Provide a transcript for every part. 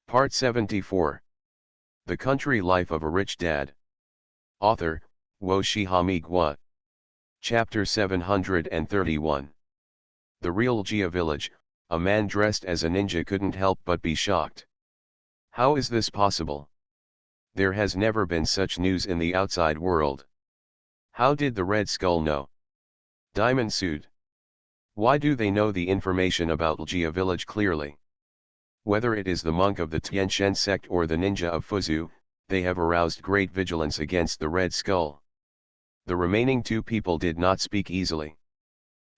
Part 74. The Country Life of a Rich Dad. Author, Wo Shihami Gua. Chapter 731. The real Jia village, a man dressed as a ninja couldn't help but be shocked. How is this possible? There has never been such news in the outside world. How did the Red Skull know? Diamond sued. Why do they know the information about Jia village clearly? Whether it is the monk of the Tianshen sect or the ninja of Fuzu, they have aroused great vigilance against the Red Skull. The remaining two people did not speak easily.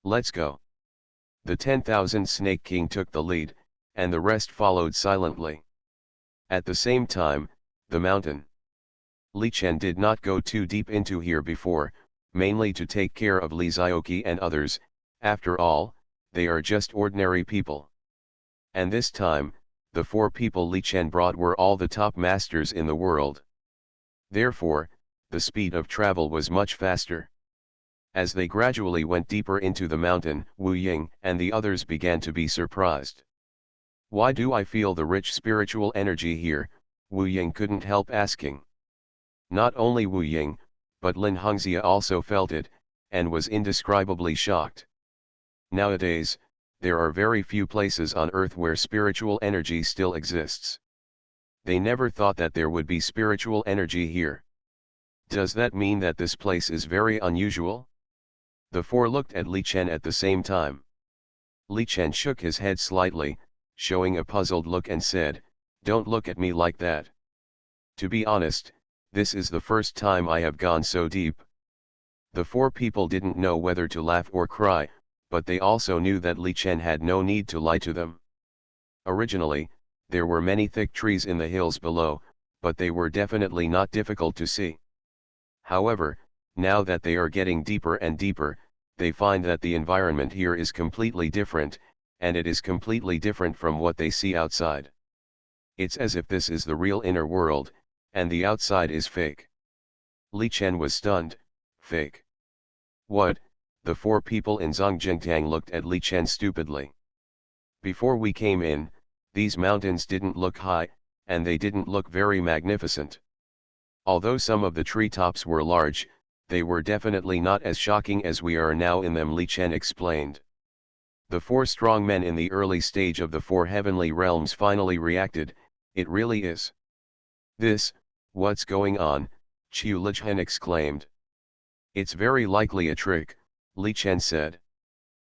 Let's go. The 10,000 Snake King took the lead, and the rest followed silently. At the same time, the mountain. Li Chen did not go too deep into here before, mainly to take care of Li Zioki and others. After all, they are just ordinary people. And this time, the four people Li Chen brought were all the top masters in the world. Therefore, the speed of travel was much faster. As they gradually went deeper into the mountain, Wu Ying and the others began to be surprised. Why do I feel the rich spiritual energy here? Wu Ying couldn't help asking. Not only Wu Ying, but Lin Hongxia also felt it, and was indescribably shocked. Nowadays, there are very few places on earth where spiritual energy still exists. They never thought that there would be spiritual energy here. Does that mean that this place is very unusual? The four looked at Li Chen at the same time. Li Chen shook his head slightly, showing a puzzled look and said, "Don't look at me like that. To be honest, this is the first time I have gone so deep." The four people didn't know whether to laugh or cry, but they also knew that Li Chen had no need to lie to them. Originally, there were many thick trees in the hills below, but they were definitely not difficult to see. However, now that they are getting deeper and deeper, they find that the environment here is completely different, and it is completely different from what they see outside. It's as if this is the real inner world, and the outside is fake. Li Chen was stunned. Fake? What? The four people in Zongjingtang looked at Li Chen stupidly. Before we came in, these mountains didn't look high, and they didn't look very magnificent. Although some of the treetops were large, they were definitely not as shocking as we are now in them, Li Chen explained. The four strong men in the early stage of the four heavenly realms finally reacted. It really is. This, what's going on? Qiu Lichen exclaimed. It's very likely a trick, Li Chen said.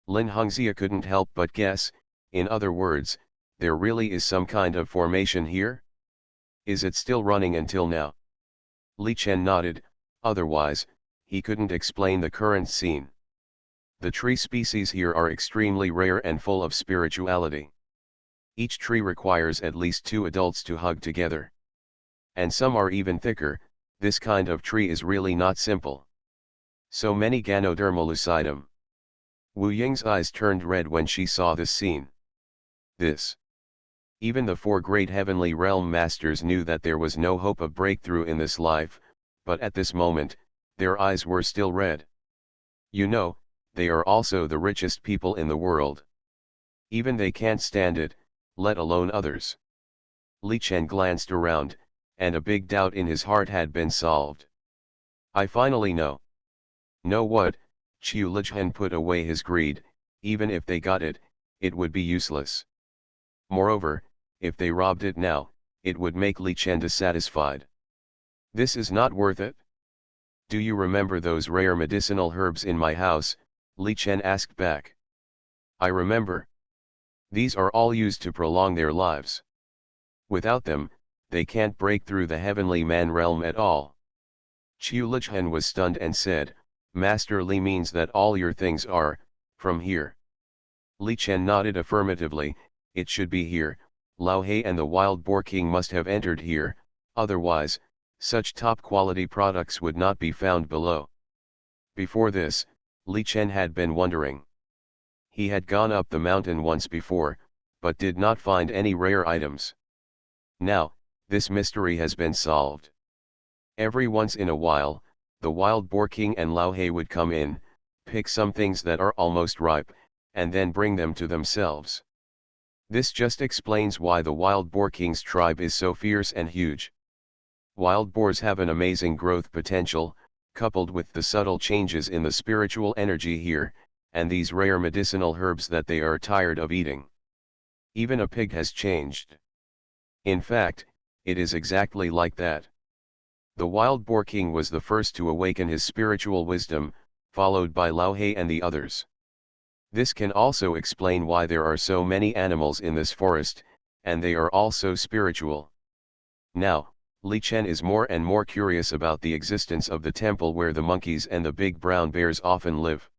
Lin Hongxia couldn't help but guess. In other words, there really is some kind of formation here? Is it still running until now? Li Chen nodded. Otherwise, he couldn't explain the current scene. The tree species here are extremely rare and full of spirituality. Each tree requires at least 2 adults to hug together. And some are even thicker. This kind of tree is really not simple. So many Ganoderma lucidum. Wu Ying's eyes turned red when she saw this scene. This. Even the four great heavenly realm masters knew that there was no hope of breakthrough in this life, but at this moment, their eyes were still red. You know, they are also the richest people in the world. Even they can't stand it, let alone others. Li Chen glanced around, and a big doubt in his heart had been solved. I finally know. Know what? Qiu Lichen put away his greed. Even if they got it, it would be useless. Moreover, if they robbed it now, it would make Li Chen dissatisfied. This is not worth it. Do you remember those rare medicinal herbs in my house? Li Chen asked back. I remember. These are all used to prolong their lives. Without them, they can't break through the heavenly man realm at all. Qiu Lichen was stunned and said, Master Li means that all your things are, from here. Li Chen nodded affirmatively. It should be here. Lao He and the Wild Boar King must have entered here, otherwise, such top quality products would not be found below. Before this, Li Chen had been wondering. He had gone up the mountain once before, but did not find any rare items. Now, this mystery has been solved. Every once in a while, the Wild Boar King and Lao He would come in, pick some things that are almost ripe, and then bring them to themselves. This just explains why the wild boar king's tribe is so fierce and huge. Wild boars have an amazing growth potential, coupled with the subtle changes in the spiritual energy here, and these rare medicinal herbs that they are tired of eating. Even a pig has changed. In fact, it is exactly like that. The wild boar king was the first to awaken his spiritual wisdom, followed by Lauhe and the others. This can also explain why there are so many animals in this forest, and they are all so spiritual. Now, Li Chen is more and more curious about the existence of the temple where the monkeys and the big brown bears often live.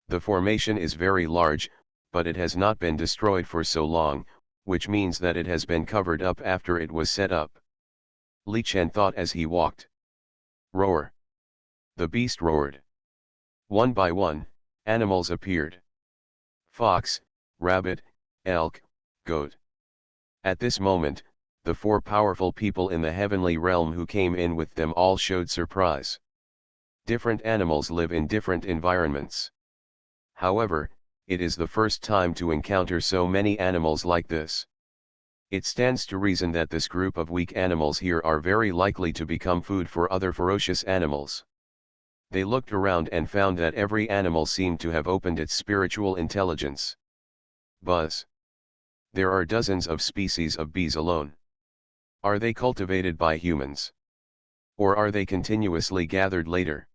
The formation is very large, but it has not been destroyed for so long, which means that it has been covered up after it was set up. Li Chen thought as he walked. Roar! The beast roared. One by one, animals appeared. Fox, rabbit, elk, goat. At this moment, the four powerful people in the heavenly realm who came in with them all showed surprise. Different animals live in different environments. However, it is the first time to encounter so many animals like this. It stands to reason that this group of weak animals here are very likely to become food for other ferocious animals. They looked around and found that every animal seemed to have opened its spiritual intelligence. Buzz. There are dozens of species of bees alone. Are they cultivated by humans? Or are they continuously gathered later?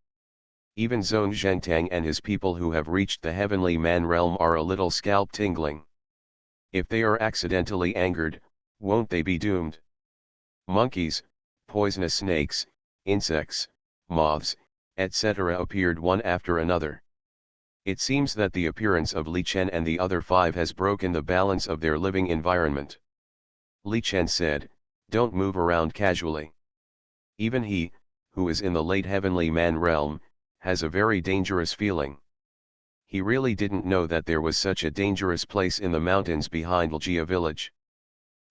Even Zhong Zhentang and his people who have reached the heavenly man realm are a little scalp tingling. If they are accidentally angered, won't they be doomed? Monkeys, poisonous snakes, insects, moths, etc. appeared one after another. It seems that the appearance of Li Chen and the other five has broken the balance of their living environment. Li Chen said, "Don't move around casually." Even he, who is in the late heavenly man realm, has a very dangerous feeling. He really didn't know that there was such a dangerous place in the mountains behind Ljia village.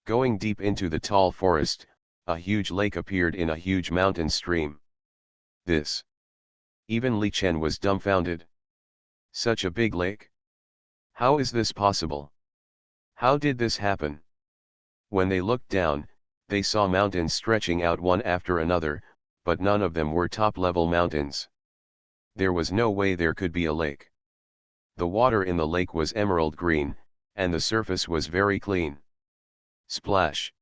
Going deep into the tall forest, a huge lake appeared in a huge mountain stream. This. Even Li Chen was dumbfounded. Such a big lake? How is this possible? How did this happen? When they looked down, they saw mountains stretching out one after another, but none of them were top-level mountains. There was no way there could be a lake. The water in the lake was emerald green, and the surface was very clean. Splash!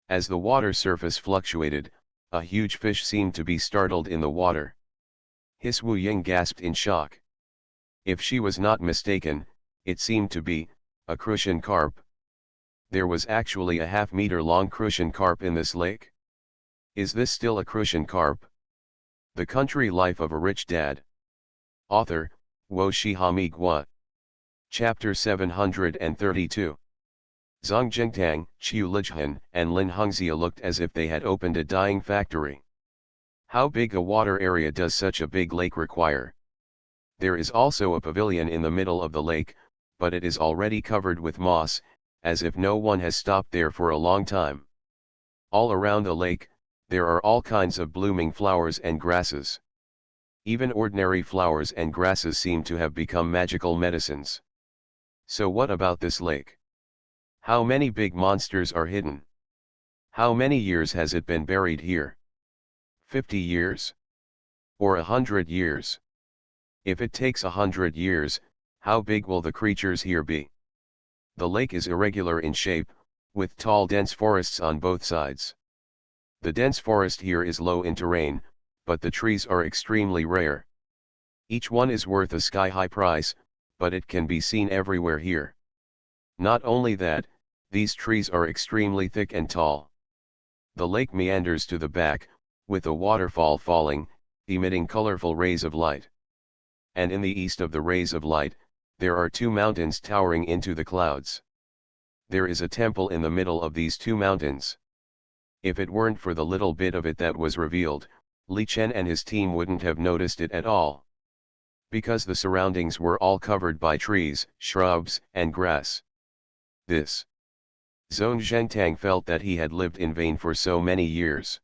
As the water surface fluctuated, a huge fish seemed to be startled in the water. His Wu Ying gasped in shock. If she was not mistaken, it seemed to be a crucian carp. There was actually a half-meter-long crucian carp in this lake. Is this still a crucian carp? The Country Life of a Rich Dad. Author, Wo Shihami Gua. Chapter 732. Zhang Jingtang, Qiu Lijhan, and Lin Hongxia looked as if they had opened a dyeing factory. How big a water area does such a big lake require? There is also a pavilion in the middle of the lake, but it is already covered with moss, as if no one has stopped there for a long time. All around the lake, there are all kinds of blooming flowers and grasses. Even ordinary flowers and grasses seem to have become magical medicines. So what about this lake? How many big monsters are hidden? How many years has it been buried here? 50 years? Or 100 years? If it takes 100 years, how big will the creatures here be? The lake is irregular in shape, with tall dense forests on both sides. The dense forest here is low in terrain, but the trees are extremely rare. Each one is worth a sky-high price, but it can be seen everywhere here. Not only that, these trees are extremely thick and tall. The lake meanders to the back, with a waterfall falling, emitting colorful rays of light. And in the east of the rays of light, there are two mountains towering into the clouds. There is a temple in the middle of these two mountains. If it weren't for the little bit of it that was revealed, Li Chen and his team wouldn't have noticed it at all. Because the surroundings were all covered by trees, shrubs, and grass. This. Zhong Zhentang felt that he had lived in vain for so many years.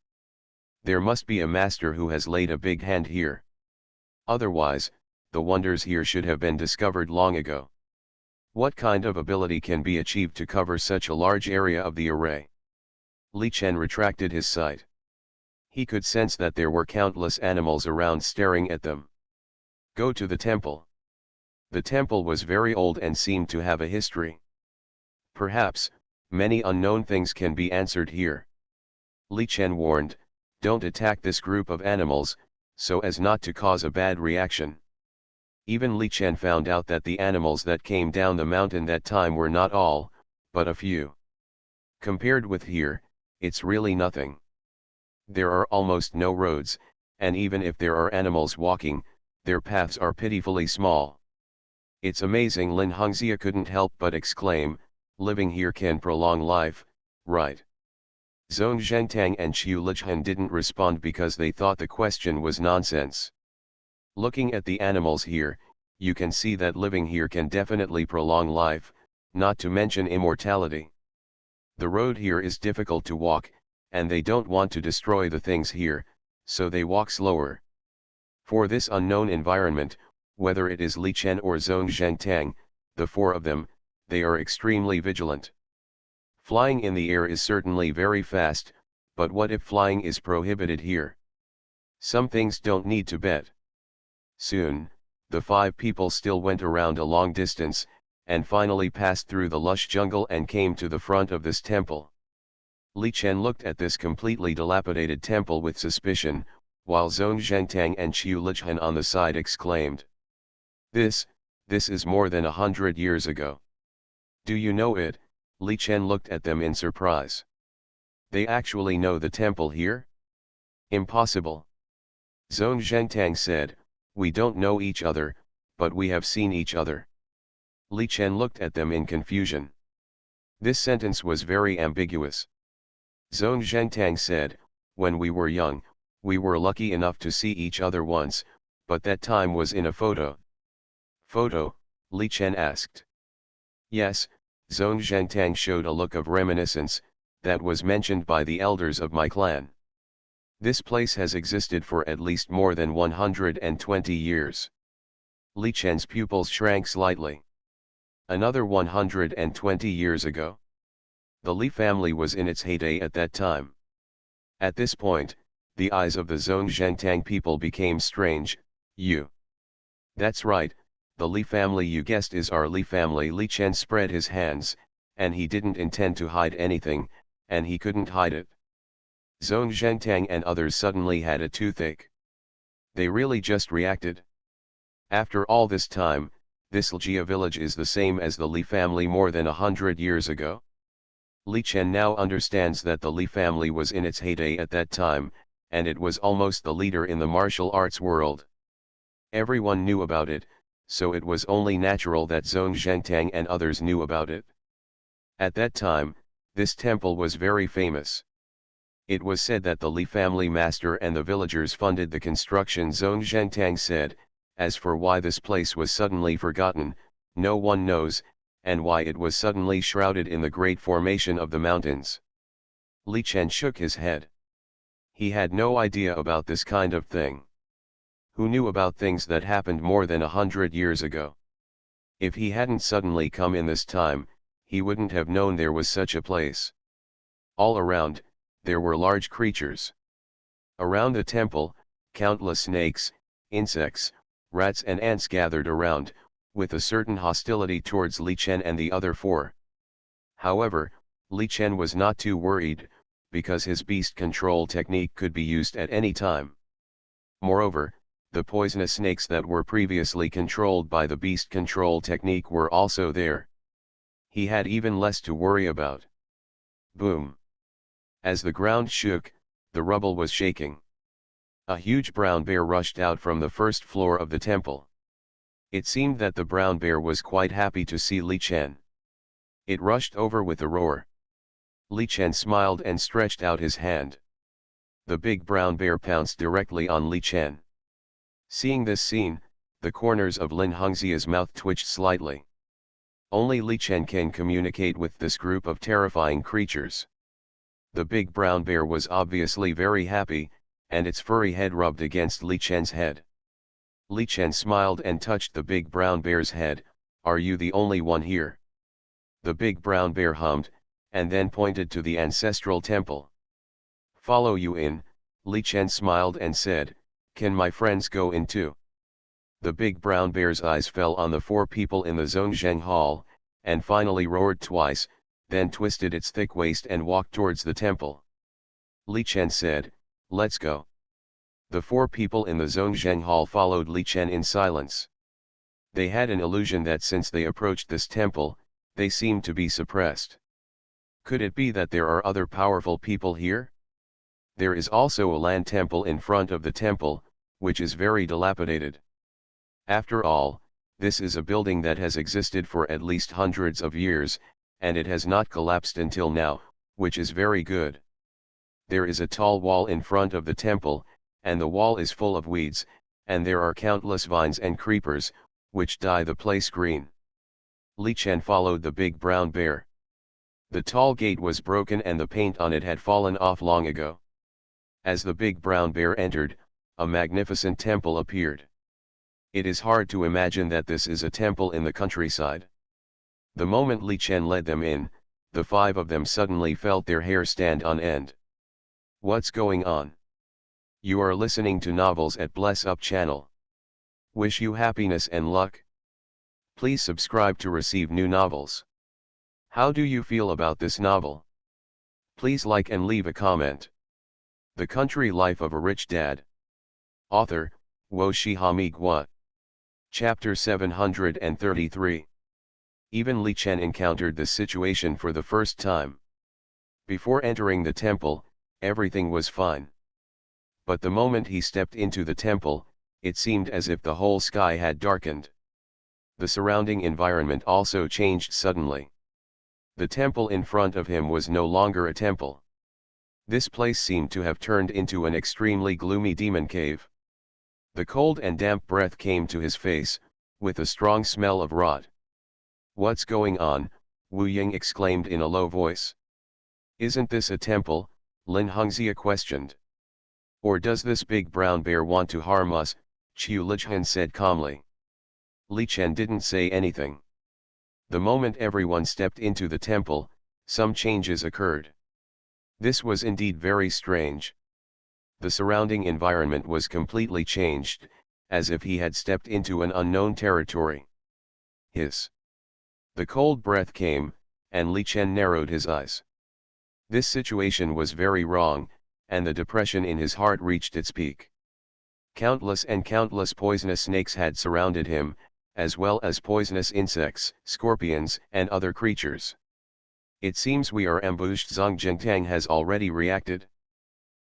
There must be a master who has laid a big hand here. Otherwise, the wonders here should have been discovered long ago. What kind of ability can be achieved to cover such a large area of the array? Li Chen retracted his sight. He could sense that there were countless animals around staring at them. Go to the temple. The temple was very old and seemed to have a history. Perhaps, many unknown things can be answered here. Li Chen warned, don't attack this group of animals, so as not to cause a bad reaction. Even Li Chen found out that the animals that came down the mountain that time were not all, but a few. Compared with here, it's really nothing. There are almost no roads, and even if there are animals walking, their paths are pitifully small. It's amazing. Lin Hongxia couldn't help but exclaim, living here can prolong life, right? Zhong Zhentang and Qiu Lichhan didn't respond because they thought the question was nonsense. Looking at the animals here, you can see that living here can definitely prolong life, not to mention immortality. The road here is difficult to walk, and they don't want to destroy the things here, so they walk slower. For this unknown environment, whether it is Li Chen or Zhong Zhentang, the four of them, they are extremely vigilant. Flying in the air is certainly very fast, but what if flying is prohibited here? Some things don't need to bet. Soon, the five people still went around a long distance, and finally passed through the lush jungle and came to the front of this temple. Li Chen looked at this completely dilapidated temple with suspicion, while Zhong Zhentang and Qiu Lichhan on the side exclaimed. This is more than 100 years ago. Do you know it? Li Chen looked at them in surprise. They actually know the temple here? Impossible. Zhong Zhentang said, we don't know each other, but we have seen each other. Li Chen looked at them in confusion. This sentence was very ambiguous. Zhong Zhentang said, when we were young, we were lucky enough to see each other once, but that time was in a photo. Photo? Li Chen asked. Yes, Zhong Zhentang showed a look of reminiscence, that was mentioned by the elders of my clan. This place has existed for at least more than 120 years. Li Chen's pupils shrank slightly. Another 120 years ago? The Li family was in its heyday at that time. At this point, the eyes of the Zhong Zhentang people became strange. You. That's right, the Li family you guessed is our Li family. Li Chen spread his hands, and he didn't intend to hide anything, and he couldn't hide it. Zhong Zhentang and others suddenly had a toothache. They really just reacted. After all this time, this Ljia village is the same as the Li family more than 100 years ago. Li Chen now understands that the Li family was in its heyday at that time, and it was almost the leader in the martial arts world. Everyone knew about it, so it was only natural that Zhong Zhentang and others knew about it. At that time, this temple was very famous. It was said that the Li family master and the villagers funded the construction. Zhong Zhentang said, as for why this place was suddenly forgotten, no one knows, and why it was suddenly shrouded in the great formation of the mountains. Li Chen shook his head. He had no idea about this kind of thing. Who knew about things that happened more than 100 years ago? If he hadn't suddenly come in this time, he wouldn't have known there was such a place. All around, there were large creatures. Around the temple, countless snakes, insects, rats and ants gathered around, with a certain hostility towards Li Chen and the other four. However, Li Chen was not too worried, because his beast control technique could be used at any time. Moreover, the poisonous snakes that were previously controlled by the beast control technique were also there. He had even less to worry about. Boom! As the ground shook, the rubble was shaking. A huge brown bear rushed out from the first floor of the temple. It seemed that the brown bear was quite happy to see Li Chen. It rushed over with a roar. Li Chen smiled and stretched out his hand. The big brown bear pounced directly on Li Chen. Seeing this scene, the corners of Lin Hongxia's mouth twitched slightly. Only Li Chen can communicate with this group of terrifying creatures. The big brown bear was obviously very happy, and its furry head rubbed against Li Chen's head. Li Chen smiled and touched the big brown bear's head, Are you the only one here? The big brown bear hummed, and then pointed to the ancestral temple. Follow you in, Li Chen smiled and said, can my friends go in too? The big brown bear's eyes fell on the 4 people in the Zhongzheng hall, and finally roared twice, then twisted its thick waist and walked towards the temple. Li Chen said, let's go. The 4 people in the Zhongzheng hall followed Li Chen in silence. They had an illusion that since they approached this temple, they seemed to be suppressed. Could it be that there are other powerful people here? There is also a land temple in front of the temple, which is very dilapidated. After all, this is a building that has existed for at least hundreds of years, and it has not collapsed until now, which is very good. There is a tall wall in front of the temple, and the wall is full of weeds, and there are countless vines and creepers, which dye the place green. Li Chen followed the big brown bear. The tall gate was broken and the paint on it had fallen off long ago. As the big brown bear entered, a magnificent temple appeared. It is hard to imagine that this is a temple in the countryside. The moment Li Chen led them in, the 5 of them suddenly felt their hair stand on end. What's going on? You are listening to Novels at Bless Up channel. Wish you happiness and luck. Please subscribe to receive new novels. How do you feel about this novel? Please like and leave a comment. The Country Life of a Rich Dad. Author, Wo Shihami Gua. Chapter 733. Even Li Chen encountered this situation for the first time. Before entering the temple, everything was fine. But the moment he stepped into the temple, it seemed as if the whole sky had darkened. The surrounding environment also changed suddenly. The temple in front of him was no longer a temple. This place seemed to have turned into an extremely gloomy demon cave. The cold and damp breath came to his face, with a strong smell of rot. What's going on? Wu Ying exclaimed in a low voice. Isn't this a temple? Lin Hongxia questioned. Or does this big brown bear want to harm us? Qiu Lichun said calmly. Li Chen didn't say anything. The moment everyone stepped into the temple, some changes occurred. This was indeed very strange. The surrounding environment was completely changed, as if he had stepped into an unknown territory. Hiss. The cold breath came, and Li Chen narrowed his eyes. This situation was very wrong, and the depression in his heart reached its peak. Countless and countless poisonous snakes had surrounded him, as well as poisonous insects, scorpions, and other creatures. It seems we are ambushed. Zhang Jingtang has already reacted.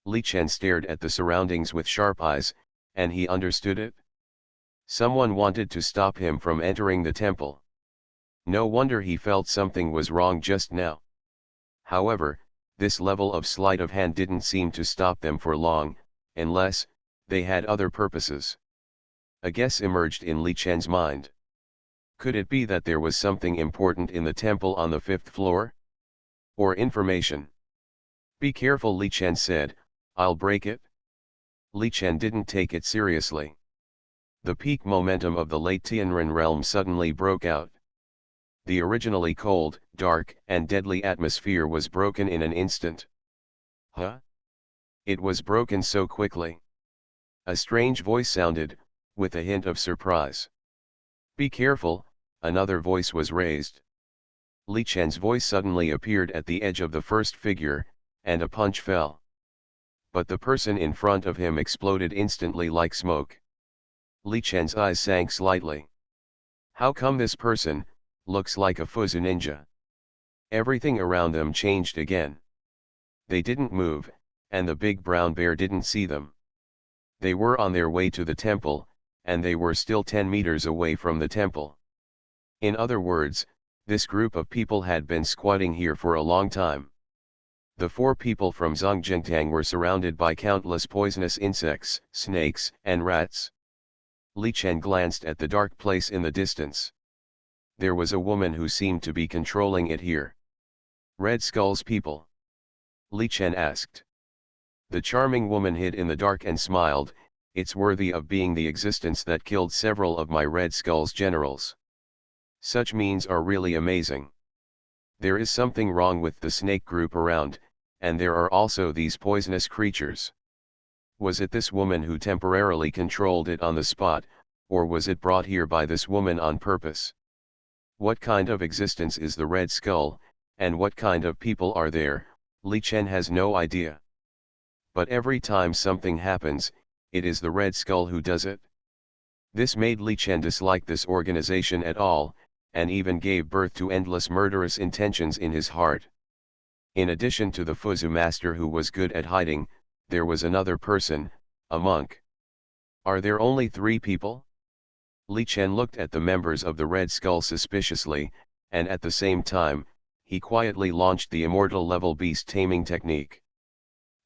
Li Chen stared at the surroundings with sharp eyes, and he understood it. Someone wanted to stop him from entering the temple. No wonder he felt something was wrong just now. However, this level of sleight of hand didn't seem to stop them for long, unless they had other purposes. A guess emerged in Li Chen's mind. Could it be that there was something important in the temple on the 5th floor? Or information? Be careful, Li Chen said, I'll break it. Li Chen didn't take it seriously. The peak momentum of the late Tianren realm suddenly broke out. The originally cold, dark, and deadly atmosphere was broken in an instant. Huh? It was broken so quickly. A strange voice sounded, with a hint of surprise. Be careful, another voice was raised. Li Chen's voice suddenly appeared at the edge of the first figure, and a punch fell. But the person in front of him exploded instantly like smoke. Li Chen's eyes sank slightly. How come this person looks like a Fuzu ninja? Everything around them changed again. They didn't move, and the big brown bear didn't see them. They were on their way to the temple, and they were still 10 meters away from the temple. In other words, this group of people had been squatting here for a long time. The 4 people from Zhongjingtang were surrounded by countless poisonous insects, snakes, and rats. Li Chen glanced at the dark place in the distance. There was a woman who seemed to be controlling it here. Red Skull's people? Li Chen asked. The charming woman hid in the dark and smiled. It's worthy of being the existence that killed several of my Red Skull's generals. Such means are really amazing. There is something wrong with the snake group around, and there are also these poisonous creatures. Was it this woman who temporarily controlled it on the spot, or was it brought here by this woman on purpose? What kind of existence is the Red Skull, and what kind of people are there? Li Chen has no idea. But every time something happens, it is the Red Skull who does it. This made Li Chen dislike this organization at all, and even gave birth to endless murderous intentions in his heart. In addition to the Fuzu master who was good at hiding, there was another person, a monk. Are there only 3 people? Li Chen looked at the members of the Red Skull suspiciously, and at the same time, he quietly launched the immortal level beast taming technique.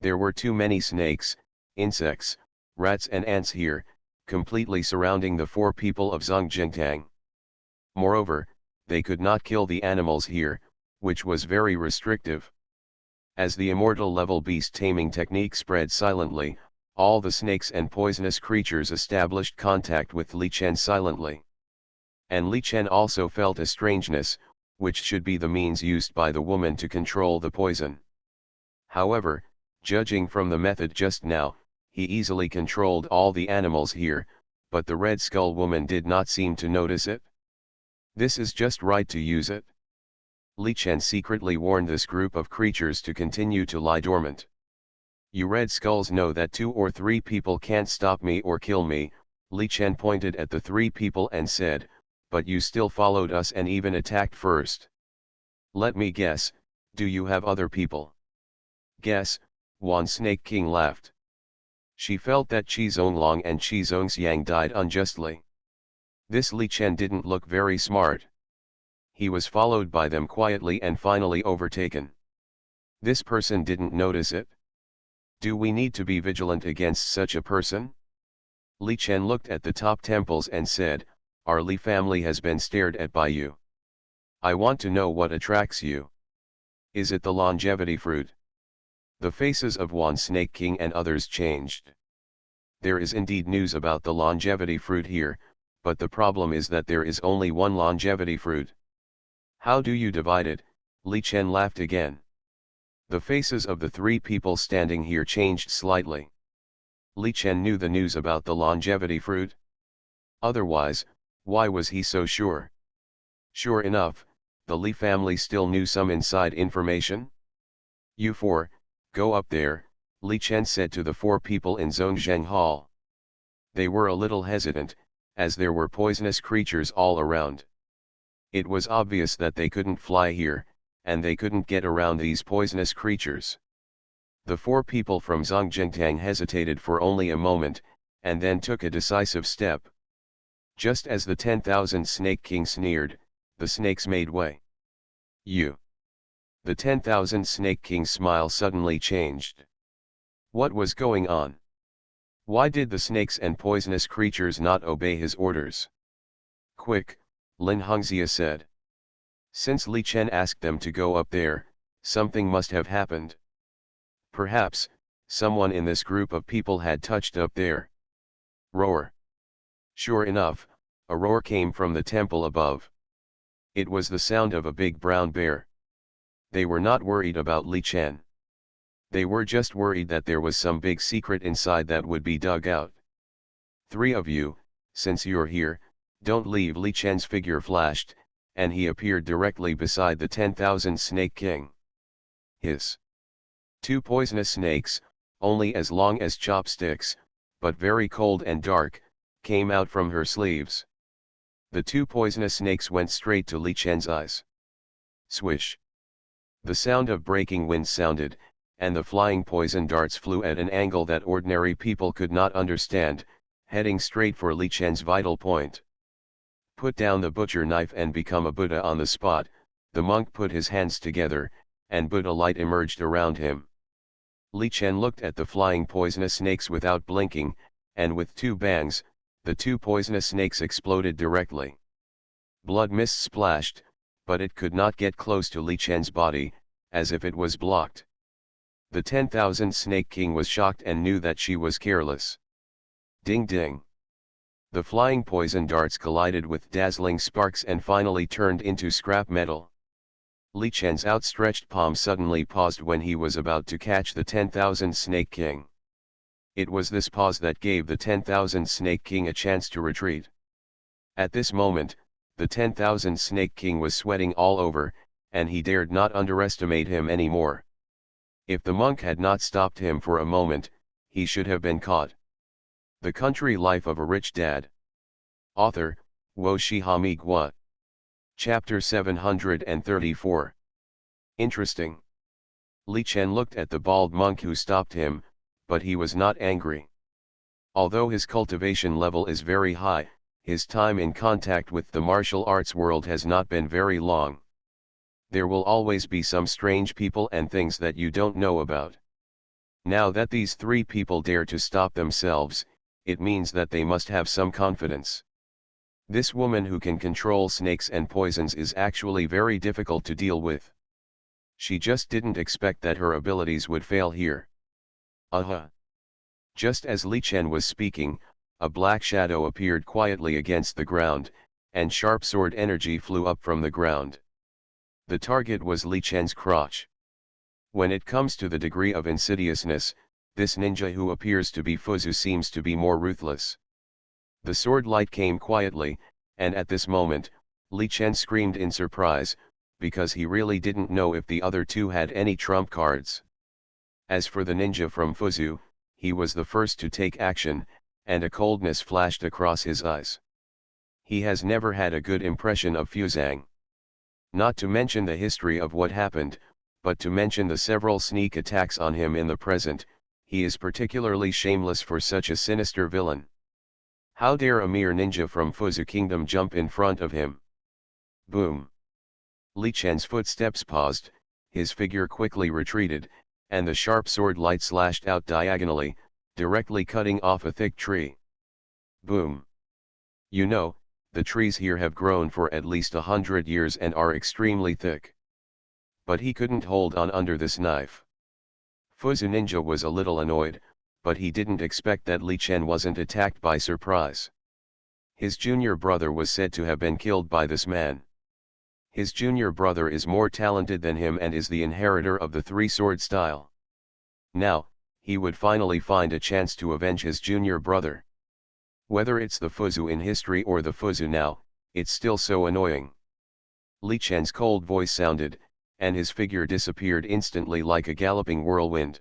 There were too many snakes, insects, rats and ants here, completely surrounding the 4 people of Zongjingtang. Moreover, they could not kill the animals here, which was very restrictive. As the immortal level beast taming technique spread silently, all the snakes and poisonous creatures established contact with Li Chen silently. And Li Chen also felt a strangeness, which should be the means used by the woman to control the poison. However, judging from the method just now, he easily controlled all the animals here, but the Red Skull woman did not seem to notice it. This is just right to use it. Li Chen secretly warned this group of creatures to continue to lie dormant. You Red Skulls know that 2 or 3 people can't stop me or kill me. Li Chen pointed at the 3 people and said, but you still followed us and even attacked first. Let me guess, do you have other people? Guess, Wan Snake King laughed. She felt that Qi Zonglong and Qi Zongxiang died unjustly. This Li Chen didn't look very smart. He was followed by them quietly and finally overtaken. This person didn't notice it. Do we need to be vigilant against such a person? Li Chen looked at the top temples and said, our Li family has been stared at by you. I want to know what attracts you. Is it the longevity fruit? The faces of Wan Snake King and others changed. There is indeed news about the longevity fruit here, but the problem is that there is only one longevity fruit. How do you divide it? Li Chen laughed again. The faces of the 3 people standing here changed slightly. Li Chen knew the news about the longevity fruit. Otherwise, why was he so sure? Sure enough, the Li family still knew some inside information. You 4, go up there, Li Chen said to the 4 people in Zhongzheng Hall. They were a little hesitant, as there were poisonous creatures all around. It was obvious that they couldn't fly here, and they couldn't get around these poisonous creatures. The 4 people from Zongjingtang hesitated for only a moment, and then took a decisive step. Just as the 10,000 Snake King sneered, the snakes made way. You. The 10,000 Snake King's smile suddenly changed. What was going on? Why did the snakes and poisonous creatures not obey his orders? Quick, Lin Hongxia said. Since Li Chen asked them to go up there, something must have happened. Perhaps, someone in this group of people had touched up there. Roar. Sure enough, a roar came from the temple above. It was the sound of a big brown bear. They were not worried about Li Chen. They were just worried that there was some big secret inside that would be dug out. 3 of you, since you're here, don't leave. Li Chen's figure flashed, and he appeared directly beside the 10,000 Snake King. His 2 poisonous snakes, only as long as chopsticks, but very cold and dark, came out from her sleeves. The 2 poisonous snakes went straight to Li Chen's eyes. Swish. The sound of breaking wind sounded, and the flying poison darts flew at an angle that ordinary people could not understand, heading straight for Li Chen's vital point. Put down the butcher knife and become a Buddha on the spot. The monk put his hands together, and Buddha light emerged around him. Li Chen looked at the flying poisonous snakes without blinking, and with 2 bangs, the 2 poisonous snakes exploded directly. Blood mist splashed, but it could not get close to Li Chen's body, as if it was blocked. The 10,000 Snake King was shocked and knew that she was careless. Ding ding. The flying poison darts collided with dazzling sparks and finally turned into scrap metal. Li Chen's outstretched palm suddenly paused when he was about to catch the 10,000 Snake King. It was this pause that gave the 10,000 Snake King a chance to retreat. At this moment, the 10,000 Snake King was sweating all over, and he dared not underestimate him anymore. If the monk had not stopped him for a moment, he should have been caught. The Country Life of a Rich Dad. Author, Wo Shihami Gua. Chapter 734. Interesting. Li Chen looked at the bald monk who stopped him, but he was not angry. Although his cultivation level is very high, his time in contact with the martial arts world has not been very long. There will always be some strange people and things that you don't know about. Now that these three people dare to stop themselves, it means that they must have some confidence. This woman who can control snakes and poisons is actually very difficult to deal with. She just didn't expect that her abilities would fail here. Just as Li Chen was speaking, a black shadow appeared quietly against the ground, and sharp sword energy flew up from the ground. The target was Li Chen's crotch. When it comes to the degree of insidiousness, this ninja who appears to be Fuzu seems to be more ruthless. The sword light came quietly, and at this moment, Li Chen screamed in surprise, because he really didn't know if the other two had any trump cards. As for the ninja from Fuzu, he was the first to take action, and a coldness flashed across his eyes. He has never had a good impression of Fuzang. Not to mention the history of what happened, but to mention the several sneak attacks on him in the present, he is particularly shameless for such a sinister villain. How dare a mere ninja from Fuzu Kingdom jump in front of him? Boom! Li Chen's footsteps paused, his figure quickly retreated, and the sharp sword light slashed out diagonally, directly cutting off a thick tree. Boom! You know, the trees here have grown for at least 100 years and are extremely thick. But he couldn't hold on under this knife. Fuzu Ninja was a little annoyed, but he didn't expect that Li Chen wasn't attacked by surprise. His junior brother was said to have been killed by this man. His junior brother is more talented than him and is the inheritor of the three-sword style. Now, he would finally find a chance to avenge his junior brother. Whether it's the Fuzu in history or the Fuzu now, it's still so annoying. Li Chen's cold voice sounded, and his figure disappeared instantly like a galloping whirlwind.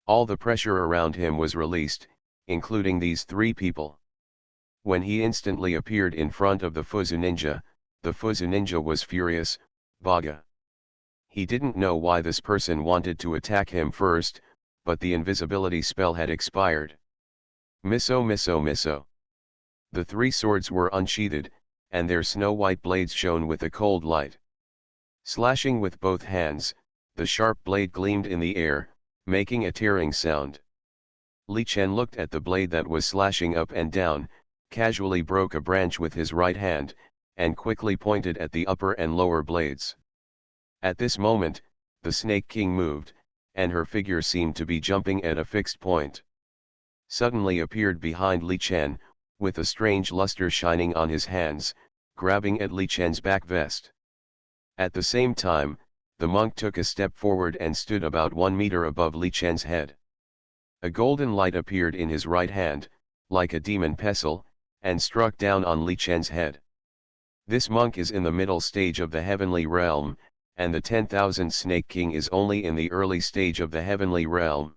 All the pressure around him was released, including these three people. When he instantly appeared in front of the Fuzu Ninja was furious, Baga. He didn't know why this person wanted to attack him first, but the invisibility spell had expired. Miso miso miso. The three swords were unsheathed, and their snow-white blades shone with a cold light. Slashing with both hands, the sharp blade gleamed in the air, making a tearing sound. Li Chen looked at the blade that was slashing up and down, casually broke a branch with his right hand, and quickly pointed at the upper and lower blades. At this moment, the Snake King moved, and her figure seemed to be jumping at a fixed point. Suddenly appeared behind Li Chen, with a strange luster shining on his hands, grabbing at Li Chen's back vest. At the same time, the monk took a step forward and stood about 1 meter above Li Chen's head. A golden light appeared in his right hand, like a demon pestle, and struck down on Li Chen's head. This monk is in the middle stage of the heavenly realm, and the 10,000 Snake King is only in the early stage of the heavenly realm.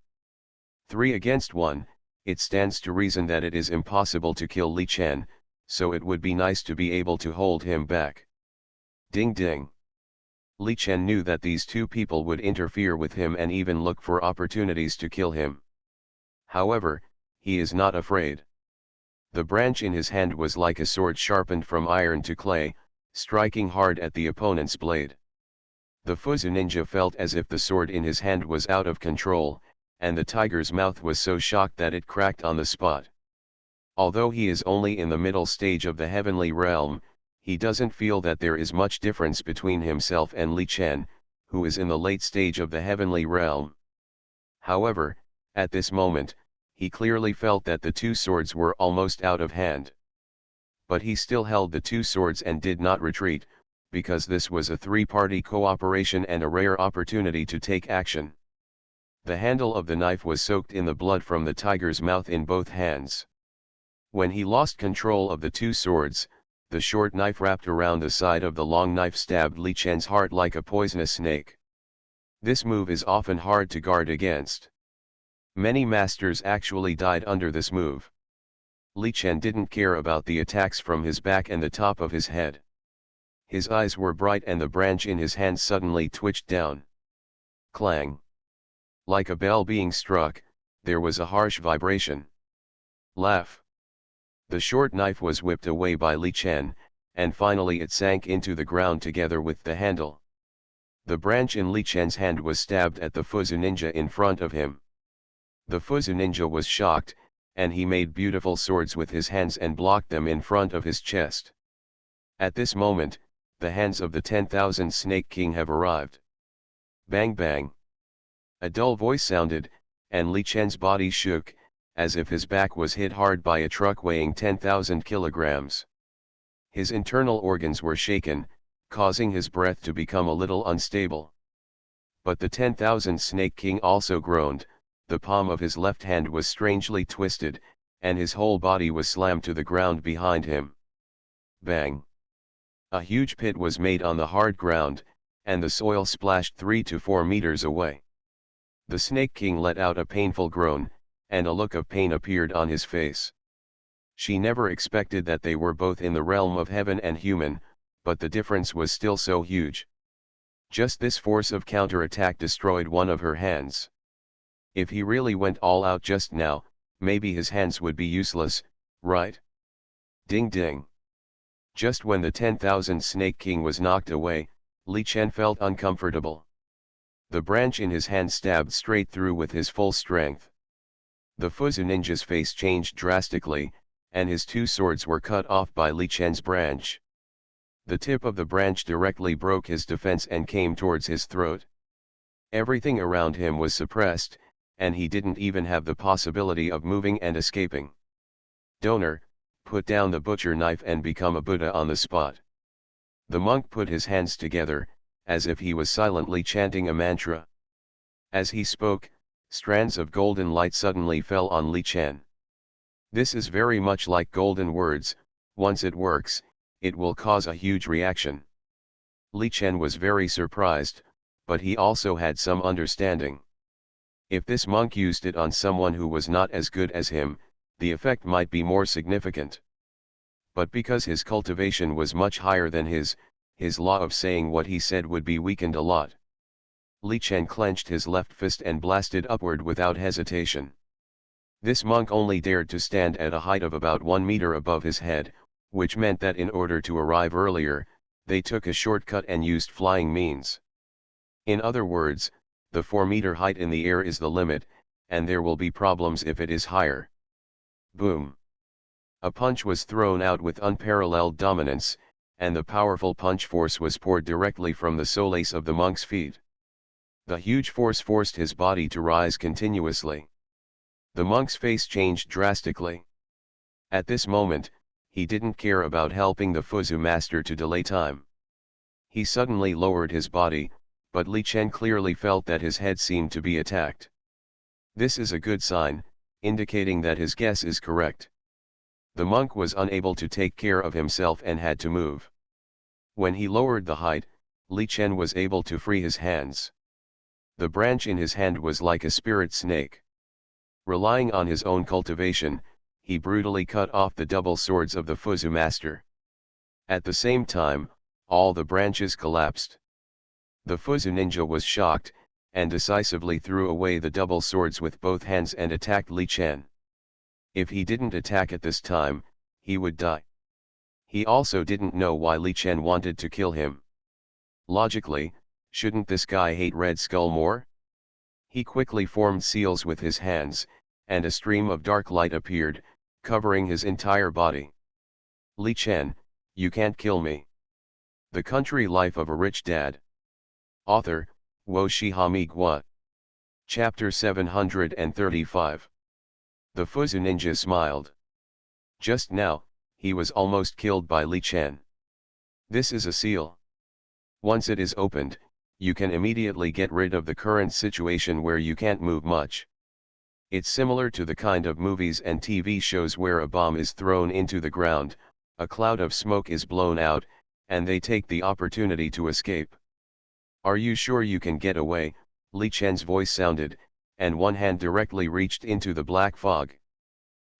3 against 1, it stands to reason that it is impossible to kill Li Chen, so it would be nice to be able to hold him back. Ding ding. Li Chen knew that these two people would interfere with him and even look for opportunities to kill him. However, he is not afraid. The branch in his hand was like a sword sharpened from iron to clay, striking hard at the opponent's blade. The Fuzu Ninja felt as if the sword in his hand was out of control, and the tiger's mouth was so shocked that it cracked on the spot. Although he is only in the middle stage of the heavenly realm, he doesn't feel that there is much difference between himself and Li Chen, who is in the late stage of the heavenly realm. However, at this moment, he clearly felt that the two swords were almost out of hand. but he still held the two swords and did not retreat, because this was a three-party cooperation and a rare opportunity to take action. The handle of the knife was soaked in the blood from the tiger's mouth in both hands. When he lost control of the two swords, the short knife wrapped around the side of the long knife stabbed Li Chen's heart like a poisonous snake. This move is often hard to guard against. Many masters actually died under this move. Li Chen didn't care about the attacks from his back and the top of his head. His eyes were bright and the branch in his hand suddenly twitched down. Clang! Like a bell being struck, there was a harsh vibration. Laugh! The short knife was whipped away by Li Chen, and finally it sank into the ground together with the handle. The branch in Li Chen's hand was stabbed at the Fuzu ninja in front of him. The Fuzu ninja was shocked, and he made beautiful swords with his hands and blocked them in front of his chest. At this moment, the hands of the 10,000 Snake King have arrived. Bang bang! A dull voice sounded, and Li Chen's body shook, as if his back was hit hard by a truck weighing 10,000 kilograms. His internal organs were shaken, causing his breath to become a little unstable. But the 10,000 Snake King also groaned, the palm of his left hand was strangely twisted, and his whole body was slammed to the ground behind him. Bang! A huge pit was made on the hard ground, and the soil splashed 3 to 4 meters away. The Snake King let out a painful groan, and a look of pain appeared on his face. She never expected that they were both in the realm of heaven and human, but the difference was still so huge. Just this force of counterattack destroyed one of her hands. If he really went all out just now, maybe his hands would be useless, right? Ding ding. Just when the 10,000 Snake King was knocked away, Li Chen felt uncomfortable. The branch in his hand stabbed straight through with his full strength. The Fuzu ninja's face changed drastically, and his two swords were cut off by Li Chen's branch. The tip of the branch directly broke his defense and came towards his throat. Everything around him was suppressed, and he didn't even have the possibility of moving and escaping. Donor, put down the butcher knife and become a Buddha on the spot. The monk put his hands together, as if he was silently chanting a mantra. As he spoke, strands of golden light suddenly fell on Li Chen. This is very much like golden words, once it works, it will cause a huge reaction. Li Chen was very surprised, but he also had some understanding. If this monk used it on someone who was not as good as him, the effect might be more significant. But because his cultivation was much higher than his law of saying what he said would be weakened a lot. Li Chen clenched his left fist and blasted upward without hesitation. This monk only dared to stand at a height of about 1 meter above his head, which meant that in order to arrive earlier, they took a shortcut and used flying means. In other words, the 4-meter height in the air is the limit, and there will be problems if it is higher. Boom! A punch was thrown out with unparalleled dominance, and the powerful punch force was poured directly from the soles of the monk's feet. The huge force forced his body to rise continuously. The monk's face changed drastically. At this moment, he didn't care about helping the Fuzu master to delay time. He suddenly lowered his body, but Li Chen clearly felt that his head seemed to be attacked. This is a good sign, indicating that his guess is correct. The monk was unable to take care of himself and had to move. When he lowered the height, Li Chen was able to free his hands. The branch in his hand was like a spirit snake. Relying on his own cultivation, he brutally cut off the double swords of the Fuzu master. At the same time, all the branches collapsed. The Fuzu ninja was shocked, and decisively threw away the double swords with both hands and attacked Li Chen. If he didn't attack at this time, he would die. He also didn't know why Li Chen wanted to kill him. Logically, shouldn't this guy hate Red Skull more? He quickly formed seals with his hands, and a stream of dark light appeared, covering his entire body. Li Chen, you can't kill me. The Country Life of a Rich Dad. Author, Wo Shihami Gua. Chapter 735. The Fuzu ninja smiled. Just now, he was almost killed by Li Chen. This is a seal. Once it is opened, you can immediately get rid of the current situation where you can't move much. It's similar to the kind of movies and TV shows where a bomb is thrown into the ground, a cloud of smoke is blown out, and they take the opportunity to escape. Are you sure you can get away? Li Chen's voice sounded, and one hand directly reached into the black fog.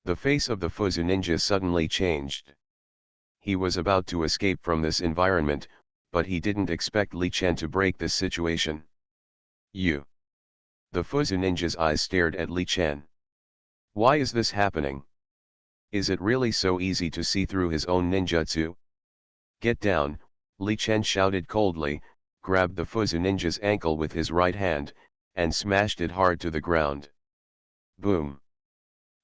The face of the Fuzu ninja suddenly changed. He was about to escape from this environment, but he didn't expect Li Chen to break this situation. You. The Fuzu ninja's eyes stared at Li Chen. Why is this happening? Is it really so easy to see through his own ninjutsu? Get down, Li Chen shouted coldly, grabbed the Fuzu ninja's ankle with his right hand, and smashed it hard to the ground. Boom!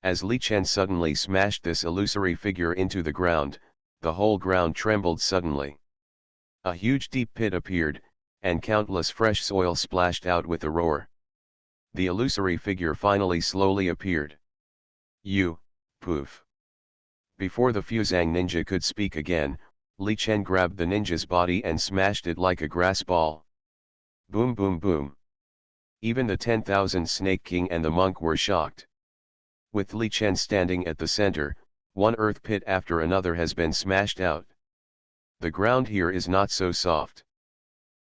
As Li Chen suddenly smashed this illusory figure into the ground, the whole ground trembled suddenly. A huge deep pit appeared, and countless fresh soil splashed out with a roar. The illusory figure finally slowly appeared. You, poof. Before the Fuzang ninja could speak again, Li Chen grabbed the ninja's body and smashed it like a grass ball. Boom boom boom. Even the 10,000 Snake King and the monk were shocked. With Li Chen standing at the center, one earth pit after another has been smashed out. The ground here is not so soft.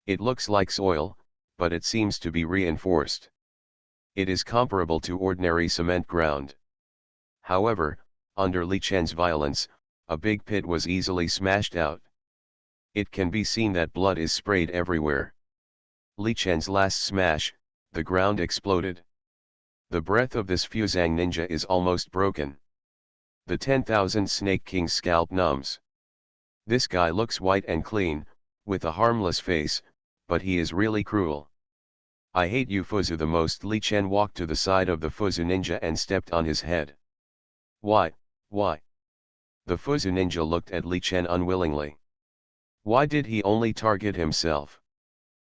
It looks like soil, but it seems to be reinforced. It is comparable to ordinary cement ground. However, under Li Chen's violence, a big pit was easily smashed out. It can be seen that blood is sprayed everywhere. Li Chen's last smash, the ground exploded. The breath of this Fuzang ninja is almost broken. The 10,000 Snake King's scalp numbs. This guy looks white and clean, with a harmless face, but he is really cruel. I hate you Fuzu the most. Li Chen walked to the side of the Fuzu ninja and stepped on his head. Why? The Fuzu ninja looked at Li Chen unwillingly. Why did he only target himself?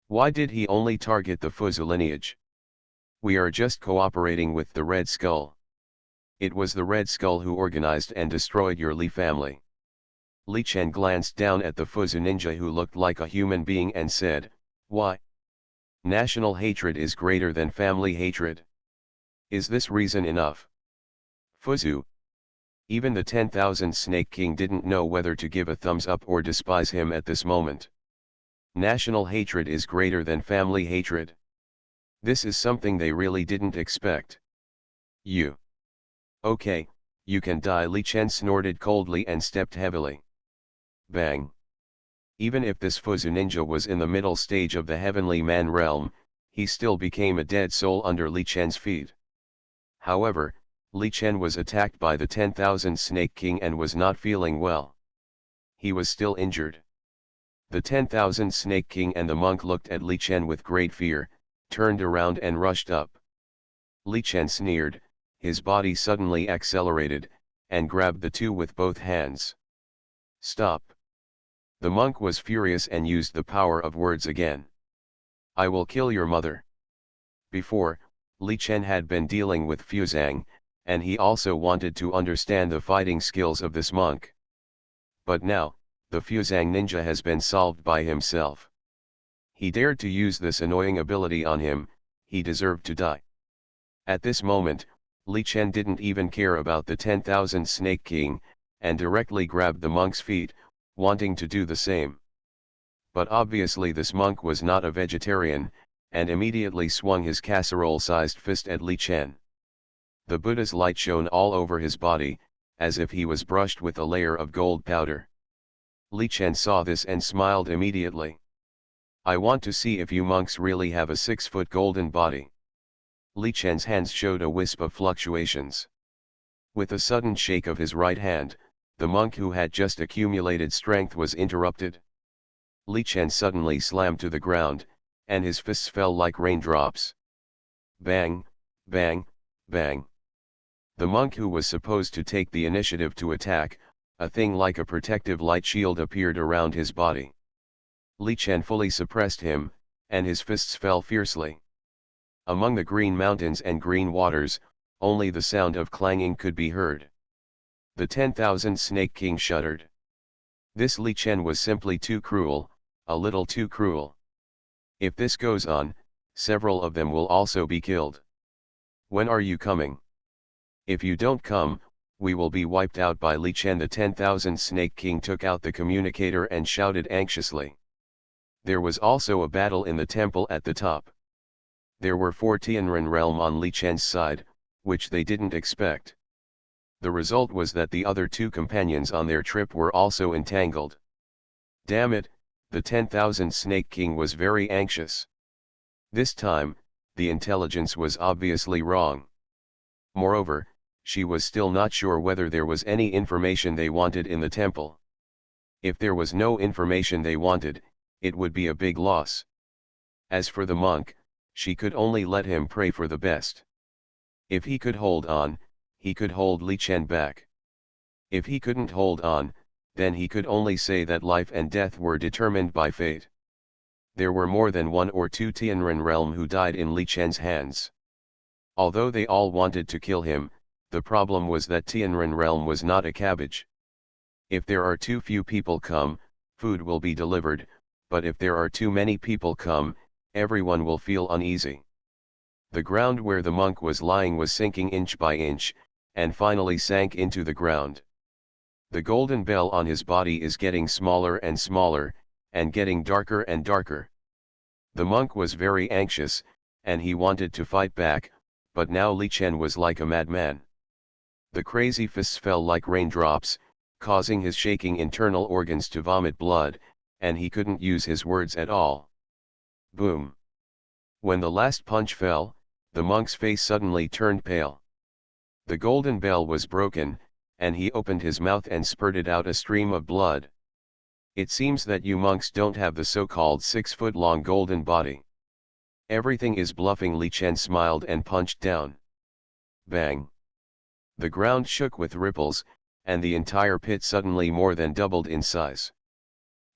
Why did he only target the Fuzu lineage? We are just cooperating with the Red Skull. It was the Red Skull who organized and destroyed your Li family. Li Chen glanced down at the Fuzu ninja who looked like a human being and said, why? National hatred is greater than family hatred. Is this reason enough? Fuzu. Even the 10,000 Snake King didn't know whether to give a thumbs up or despise him at this moment. National hatred is greater than family hatred. This is something they really didn't expect. You. Okay, you can die. Li Chen snorted coldly and stepped heavily. Bang. Even if this Fuzu ninja was in the middle stage of the heavenly man realm, he still became a dead soul under Li Chen's feet. However, Li Chen was attacked by the 10,000 Snake King and was not feeling well. He was still injured. The 10,000 Snake King and the monk looked at Li Chen with great fear, turned around and rushed up. Li Chen sneered, his body suddenly accelerated, and grabbed the two with both hands. Stop. The monk was furious and used the power of words again. I will kill your mother. Before, Li Chen had been dealing with Fuzang, and he also wanted to understand the fighting skills of this monk. But now, the Fuzang ninja has been solved by himself. He dared to use this annoying ability on him, he deserved to die. At this moment, Li Chen didn't even care about the 10,000 Snake King, and directly grabbed the monk's feet, wanting to do the same. But obviously this monk was not a vegetarian, and immediately swung his casserole-sized fist at Li Chen. The Buddha's light shone all over his body, as if he was brushed with a layer of gold powder. Li Chen saw this and smiled immediately. I want to see if you monks really have a 6-foot golden body. Li Chen's hands showed a wisp of fluctuations. With a sudden shake of his right hand, the monk who had just accumulated strength was interrupted. Li Chen suddenly slammed to the ground, and his fists fell like raindrops. Bang, bang, bang. The monk who was supposed to take the initiative to attack, a thing like a protective light shield appeared around his body. Li Chen fully suppressed him, and his fists fell fiercely. Among the green mountains and green waters, only the sound of clanging could be heard. The 10,000 Snake King shuddered. This Li Chen was simply too cruel, a little too cruel. If this goes on, several of them will also be killed. When are you coming? If you don't come, we will be wiped out by Li Chen. The 10,000 Snake King took out the communicator and shouted anxiously. There was also a battle in the temple at the top. There were 4 Tianren realm on Li Chen's side, which they didn't expect. The result was that the other 2 companions on their trip were also entangled. Damn it, the 10,000 Snake King was very anxious. This time, the intelligence was obviously wrong. Moreover, she was still not sure whether there was any information they wanted in the temple. If there was no information they wanted, it would be a big loss. As for the monk, she could only let him pray for the best. If he could hold on, he could hold Li Chen back. If he couldn't hold on, then he could only say that life and death were determined by fate. There were more than 1 or 2 Tianren realm who died in Li Chen's hands. Although they all wanted to kill him, the problem was that Tianren realm was not a cabbage. If there are too few people come, food will be delivered, but if there are too many people come, everyone will feel uneasy. The ground where the monk was lying was sinking inch by inch, and finally sank into the ground. The golden bell on his body is getting smaller and smaller, and getting darker and darker. The monk was very anxious, and he wanted to fight back, but now Li Chen was like a madman. The crazy fists fell like raindrops, causing his shaking internal organs to vomit blood, and he couldn't use his words at all. Boom! When the last punch fell, the monk's face suddenly turned pale. The golden bell was broken, and he opened his mouth and spurted out a stream of blood. It seems that you monks don't have the so-called 6-foot-long golden body. Everything is bluffing. Li Chen smiled and punched down. Bang! The ground shook with ripples, and the entire pit suddenly more than doubled in size.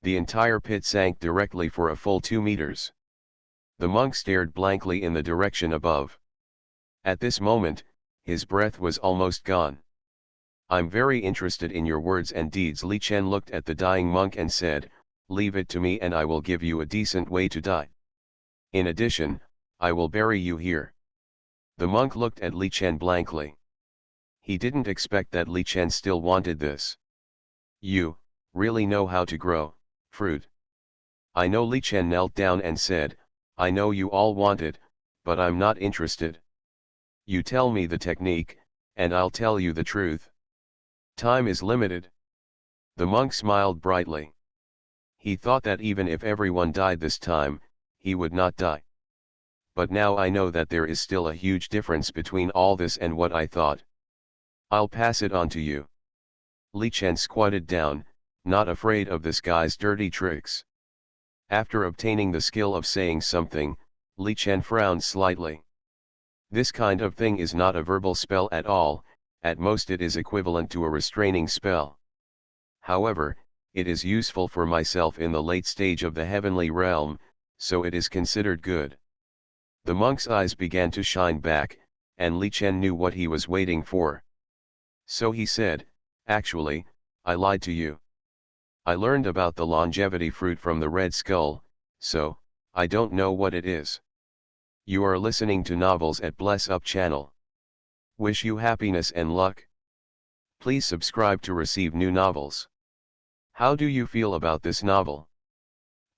The entire pit sank directly for a full 2 meters. The monk stared blankly in the direction above. At this moment, his breath was almost gone. I'm very interested in your words and deeds. Li Chen looked at the dying monk and said, leave it to me and I will give you a decent way to die. In addition, I will bury you here. The monk looked at Li Chen blankly. He didn't expect that Li Chen still wanted this. You really know how to grow fruit? I know. Li Chen knelt down and said, I know you all want it, but I'm not interested. You tell me the technique, and I'll tell you the truth. Time is limited. The monk smiled brightly. He thought that even if everyone died this time, he would not die. But now I know that there is still a huge difference between all this and what I thought. I'll pass it on to you. Li Chen squatted down, not afraid of this guy's dirty tricks. After obtaining the skill of saying something, Li Chen frowned slightly. This kind of thing is not a verbal spell at all, at most it is equivalent to a restraining spell. However, it is useful for myself in the late stage of the heavenly realm, so it is considered good. The monk's eyes began to shine back, and Li Chen knew what he was waiting for. So he said, actually, I lied to you. I learned about the longevity fruit from the Red Skull, so, I don't know what it is. You are listening to novels at Bless Up channel. Wish you happiness and luck. Please subscribe to receive new novels. How do you feel about this novel?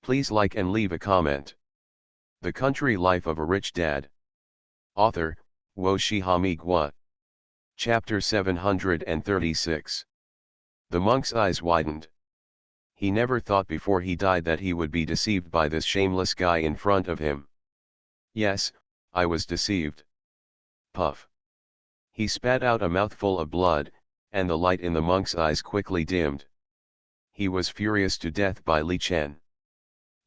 Please like and leave a comment. The Country Life of a Rich Dad. Author, Wo Shihami Gua. Chapter 736. The monk's eyes widened. He never thought before he died that he would be deceived by this shameless guy in front of him. Yes, I was deceived. Puff. He spat out a mouthful of blood, and the light in the monk's eyes quickly dimmed. He was furious to death by Li Chen.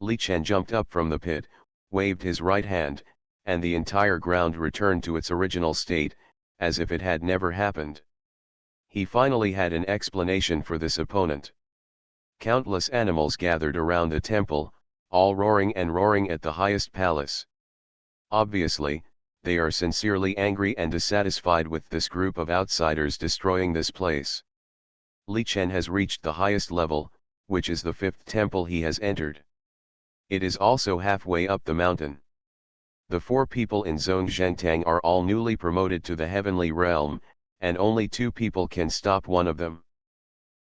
Li Chen jumped up from the pit, waved his right hand, and the entire ground returned to its original state, as if it had never happened. He finally had an explanation for this opponent. Countless animals gathered around the temple, all roaring and roaring at the highest palace. Obviously, they are sincerely angry and dissatisfied with this group of outsiders destroying this place. Li Chen has reached the highest level, which is the fifth temple he has entered. It is also halfway up the mountain. The 4 people in Zone Zhentang are all newly promoted to the heavenly realm, and only 2 people can stop one of them.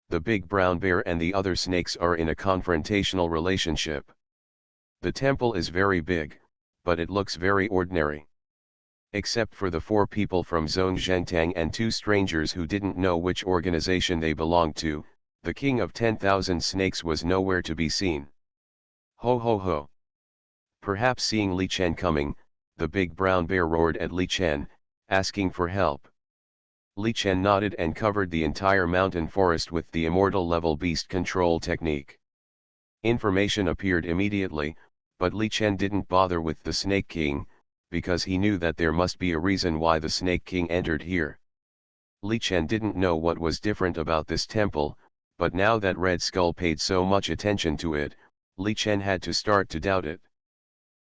The big brown bear and the other snakes are in a confrontational relationship. The temple is very big, but it looks very ordinary. Except for the 4 people from Zone Zhentang and 2 strangers who didn't know which organization they belonged to, the king of 10,000 snakes was nowhere to be seen. Ho ho ho! Perhaps seeing Li Chen coming, the big brown bear roared at Li Chen, asking for help. Li Chen nodded and covered the entire mountain forest with the immortal level beast control technique. Information appeared immediately, but Li Chen didn't bother with the Snake King, because he knew that there must be a reason why the Snake King entered here. Li Chen didn't know what was different about this temple, but now that Red Skull paid so much attention to it, Li Chen had to start to doubt it.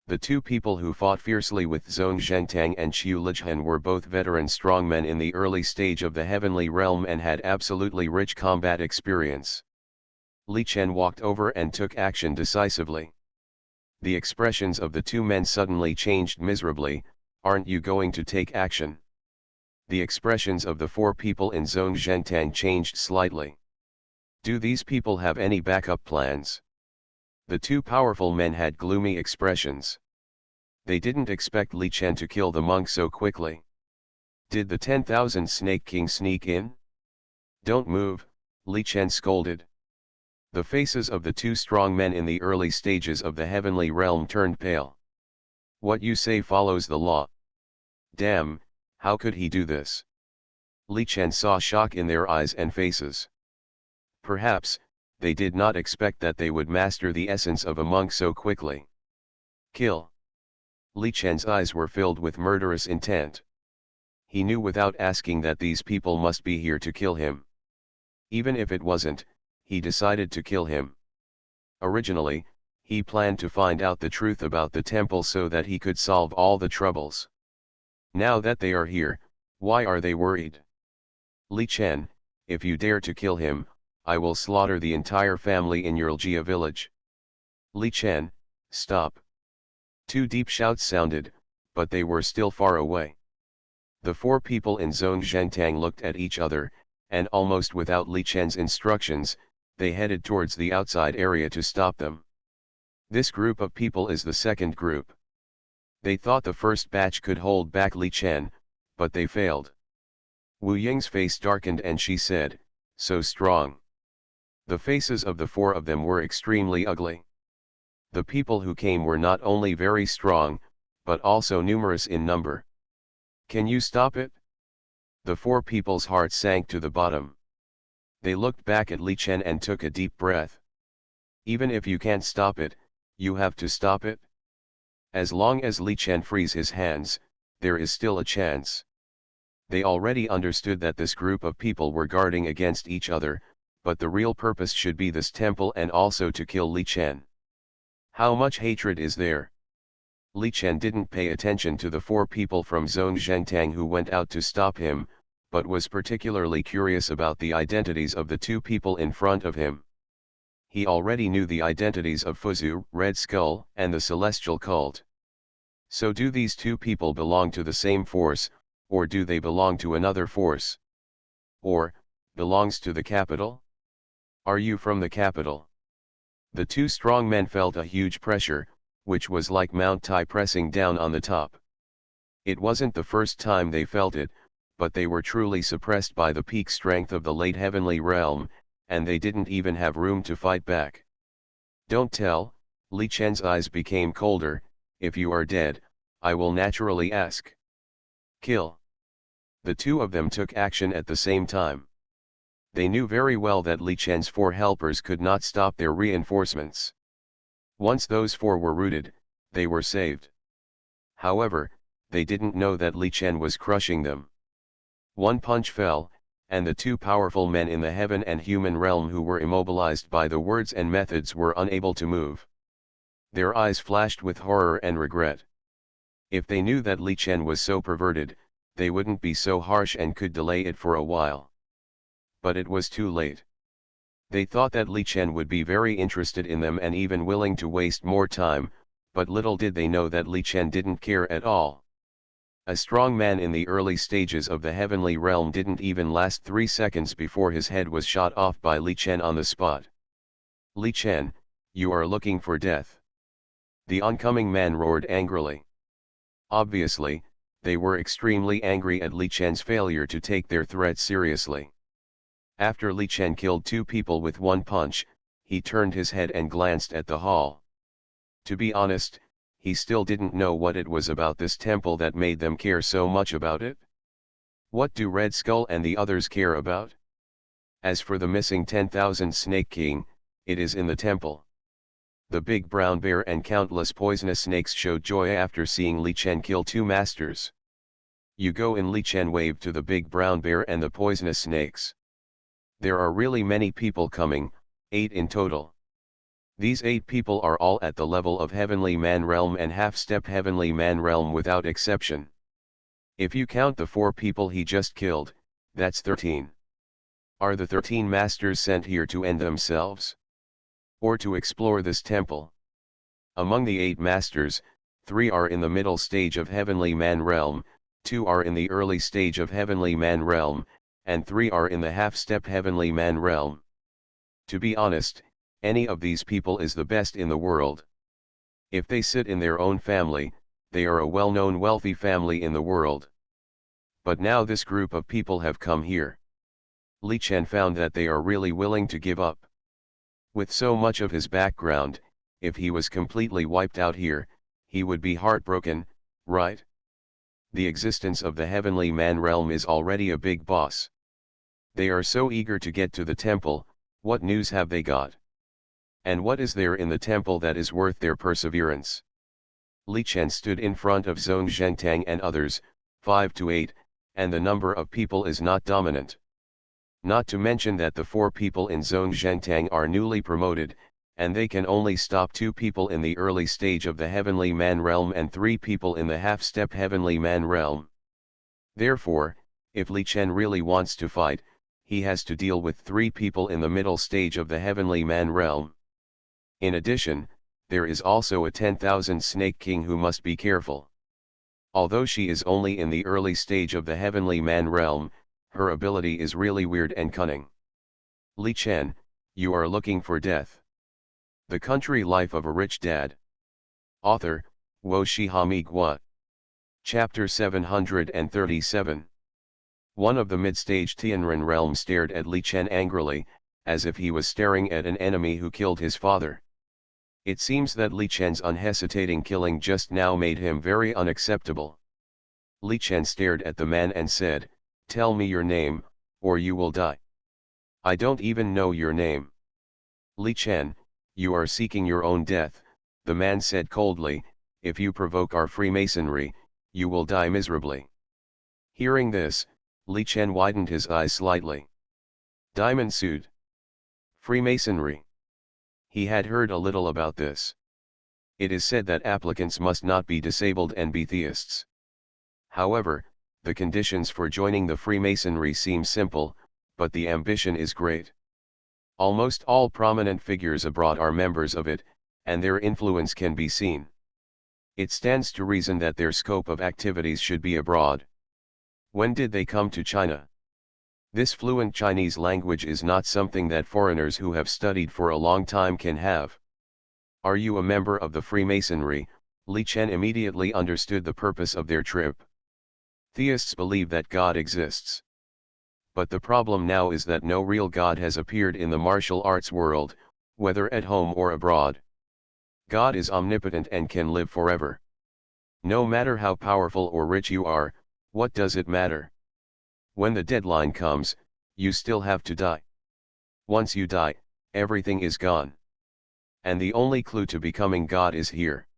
The 2 people who fought fiercely with Zone Zhentang and Qiu Lijhan were both veteran strongmen in the early stage of the heavenly realm and had absolutely rich combat experience. Li Chen walked over and took action decisively. The expressions of the 2 men suddenly changed miserably. Aren't you going to take action? The expressions of the 4 people in Zone Zhentang changed slightly. Do these people have any backup plans? The 2 powerful men had gloomy expressions. They didn't expect Li Chen to kill the monk so quickly. Did the 10,000 Snake King sneak in? Don't move, Li Chen scolded. The faces of the 2 strong men in the early stages of the heavenly realm turned pale. What you say follows the law. Damn, how could he do this? Li Chen saw shock in their eyes and faces. Perhaps, they did not expect that they would master the essence of a monk so quickly. Kill. Li Chen's eyes were filled with murderous intent. He knew without asking that these people must be here to kill him. Even if it wasn't, he decided to kill him. Originally, he planned to find out the truth about the temple so that he could solve all the troubles. Now that they are here, why are they worried? Li Chen, if you dare to kill him, I will slaughter the entire family in Yurljia village. Li Chen, stop. 2 deep shouts sounded, but they were still far away. The 4 people in Zone Zhentang looked at each other, and almost without Li Chen's instructions, they headed towards the outside area to stop them. This group of people is the second group. They thought the first batch could hold back Li Chen, but they failed. Wu Ying's face darkened and she said, so strong. The faces of the 4 of them were extremely ugly. The people who came were not only very strong, but also numerous in number. Can you stop it? The 4 people's hearts sank to the bottom. They looked back at Li Chen and took a deep breath. Even if you can't stop it, you have to stop it. As long as Li Chen frees his hands, there is still a chance. They already understood that this group of people were guarding against each other, but the real purpose should be this temple and also to kill Li Chen. How much hatred is there? Li Chen didn't pay attention to the 4 people from Zone Zhentang who went out to stop him, but was particularly curious about the identities of the 2 people in front of him. He already knew the identities of Fuzu, Red Skull, and the Celestial Cult. So do these 2 people belong to the same force, or do they belong to another force? Or, belongs to the capital? Are you from the capital? The 2 strong men felt a huge pressure, which was like Mount Tai pressing down on the top. It wasn't the first time they felt it, but they were truly suppressed by the peak strength of the late heavenly realm, and they didn't even have room to fight back. Don't tell, Li Chen's eyes became colder, if you are dead, I will naturally ask. Kill. The 2 of them took action at the same time. They knew very well that Li Chen's 4 helpers could not stop their reinforcements. Once those 4 were routed, they were saved. However, they didn't know that Li Chen was crushing them. One punch fell, and the 2 powerful men in the heaven and human realm who were immobilized by the words and methods were unable to move. Their eyes flashed with horror and regret. If they knew that Li Chen was so perverted, they wouldn't be so harsh and could delay it for a while. But it was too late. They thought that Li Chen would be very interested in them and even willing to waste more time, but little did they know that Li Chen didn't care at all. A strong man in the early stages of the heavenly realm didn't even last 3 seconds before his head was shot off by Li Chen on the spot. "Li Chen, you are looking for death," the oncoming man roared angrily. Obviously, they were extremely angry at Li Chen's failure to take their threat seriously. After Li Chen killed 2 people with 1 punch, he turned his head and glanced at the hall. To be honest, he still didn't know what it was about this temple that made them care so much about it. What do Red Skull and the others care about? As for the missing 10,000 Snake King, it is in the temple. The big brown bear and countless poisonous snakes showed joy after seeing Li Chen kill 2 masters. "You go in," Li Chen waved to the big brown bear and the poisonous snakes. "There are really many people coming, 8 in total. These 8 people are all at the level of Heavenly Man Realm and half-step Heavenly Man Realm without exception. If you count the 4 people he just killed, that's 13. Are the 13 masters sent here to end themselves? Or to explore this temple? Among the 8 masters, 3 are in the middle stage of Heavenly Man Realm, 2 are in the early stage of Heavenly Man Realm, and 3 are in the half-step Heavenly Man Realm. To be honest, any of these people is the best in the world. If they sit in their own family, they are a well-known wealthy family in the world. But now this group of people have come here. Li Chen found that they are really willing to give up. With so much of his background, if he was completely wiped out here, he would be heartbroken, right? The existence of the Heavenly Man Realm is already a big boss. They are so eager to get to the temple. What news have they got? And what is there in the temple that is worth their perseverance? Li Chen stood in front of Zhong Zhengtang and others, 5 to 8, and the number of people is not dominant. Not to mention that the 4 people in Zhong Zhengtang are newly promoted, and they can only stop 2 people in the early stage of the Heavenly Man Realm and 3 people in the half-step Heavenly Man Realm. Therefore, if Li Chen really wants to fight, he has to deal with 3 people in the middle stage of the Heavenly Man Realm. In addition, there is also a 10,000 Snake King who must be careful. Although she is only in the early stage of the Heavenly Man Realm, her ability is really weird and cunning. "Li Chen, you are looking for death." The Country Life of a Rich Dad. Author, Wo Shihami Gua. Chapter 737. One of the mid-stage Tianren realm stared at Li Chen angrily, as if he was staring at an enemy who killed his father. It seems that Li Chen's unhesitating killing just now made him very unacceptable. Li Chen stared at the man and said, "Tell me your name, or you will die." "I don't even know your name." "Li Chen, you are seeking your own death," the man said coldly. "If you provoke our Freemasonry, you will die miserably." Hearing this, Li Chen widened his eyes slightly. Diamond suit. Freemasonry. He had heard a little about this. It is said that applicants must not be disabled and be theists. However, the conditions for joining the Freemasonry seem simple, but the ambition is great. Almost all prominent figures abroad are members of it, and their influence can be seen. It stands to reason that their scope of activities should be abroad. When did they come to China? This fluent Chinese language is not something that foreigners who have studied for a long time can have. Are you a member of the Freemasonry? Li Chen immediately understood the purpose of their trip. Theists believe that God exists. But the problem now is that no real God has appeared in the martial arts world, whether at home or abroad. God is omnipotent and can live forever. No matter how powerful or rich you are, what does it matter? When the deadline comes, you still have to die. Once you die, everything is gone. And the only clue to becoming God is here.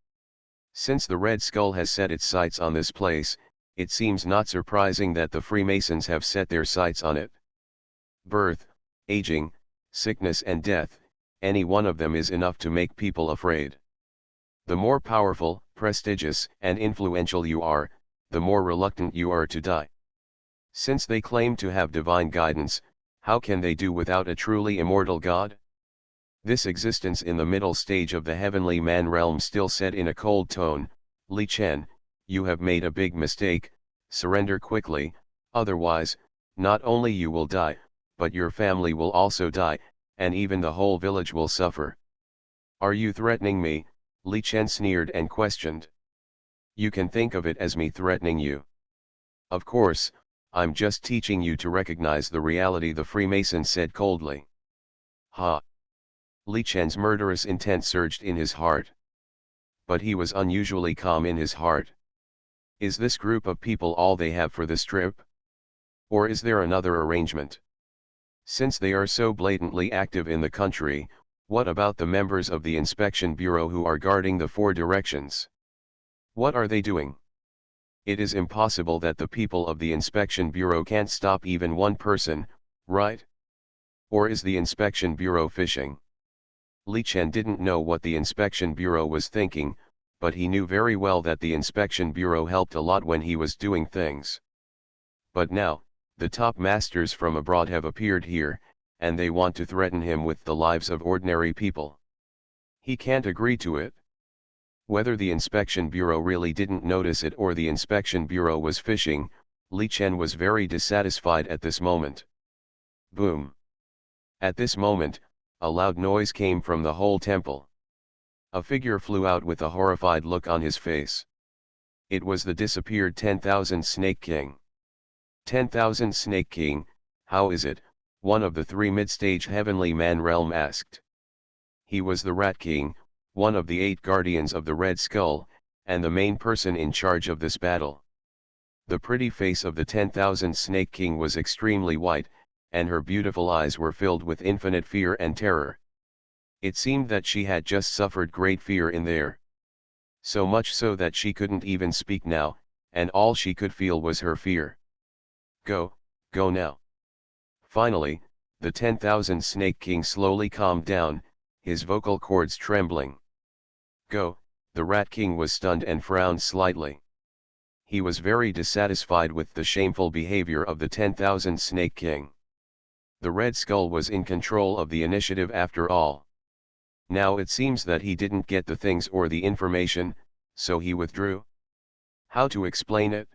Since the Red Skull has set its sights on this place, it seems not surprising that the Freemasons have set their sights on it. Birth, aging, sickness and death, any one of them is enough to make people afraid. The more powerful, prestigious, and influential you are, the more reluctant you are to die. Since they claim to have divine guidance, How can they do without a truly immortal God? This existence in the middle stage of the heavenly man realm still said in a cold tone, Li Chen, you have made a big mistake, surrender quickly, otherwise, not only you will die, but your family will also die, and even the whole village will suffer. Are you threatening me? Li Chen sneered and questioned. You can think of it as me threatening you. Of course, I'm just teaching you to recognize the reality, the Freemason said coldly. Ha! Li Chen's murderous intent surged in his heart. But he was unusually calm in his heart. Is this group of people all they have for this trip? Or is there another arrangement? Since they are so blatantly active in the country, what about the members of the Inspection Bureau who are guarding the four directions? What are they doing? It is impossible that the people of the Inspection Bureau can't stop even one person, right? Or is the Inspection Bureau fishing? Li Chen didn't know what the Inspection Bureau was thinking, but he knew very well that the Inspection Bureau helped a lot when he was doing things. But now, the top masters from abroad have appeared here, and they want to threaten him with the lives of ordinary people. He can't agree to it. Whether the Inspection Bureau really didn't notice it or the Inspection Bureau was fishing, Li Chen was very dissatisfied at this moment. Boom! At this moment, a loud noise came from the whole temple. A figure flew out with a horrified look on his face. It was the disappeared 10,000 Snake King. 10,000 Snake King, how is it? One of the three mid-stage heavenly man realm asked. He was the Rat King, one of the 8 guardians of the Red Skull, and the main person in charge of this battle. The pretty face of the 10,000 Snake King was extremely white, and her beautiful eyes were filled with infinite fear and terror. It seemed that she had just suffered great fear in there. So much so that she couldn't even speak now, and all she could feel was her fear. Go, go now. Finally, the 10,000 Snake King slowly calmed down, his vocal cords trembling. Go, the Rat King was stunned and frowned slightly. He was very dissatisfied with the shameful behavior of the 10,000 Snake King. The Red Skull was in control of the initiative after all. Now it seems that he didn't get the things or the information, so he withdrew. How to explain it?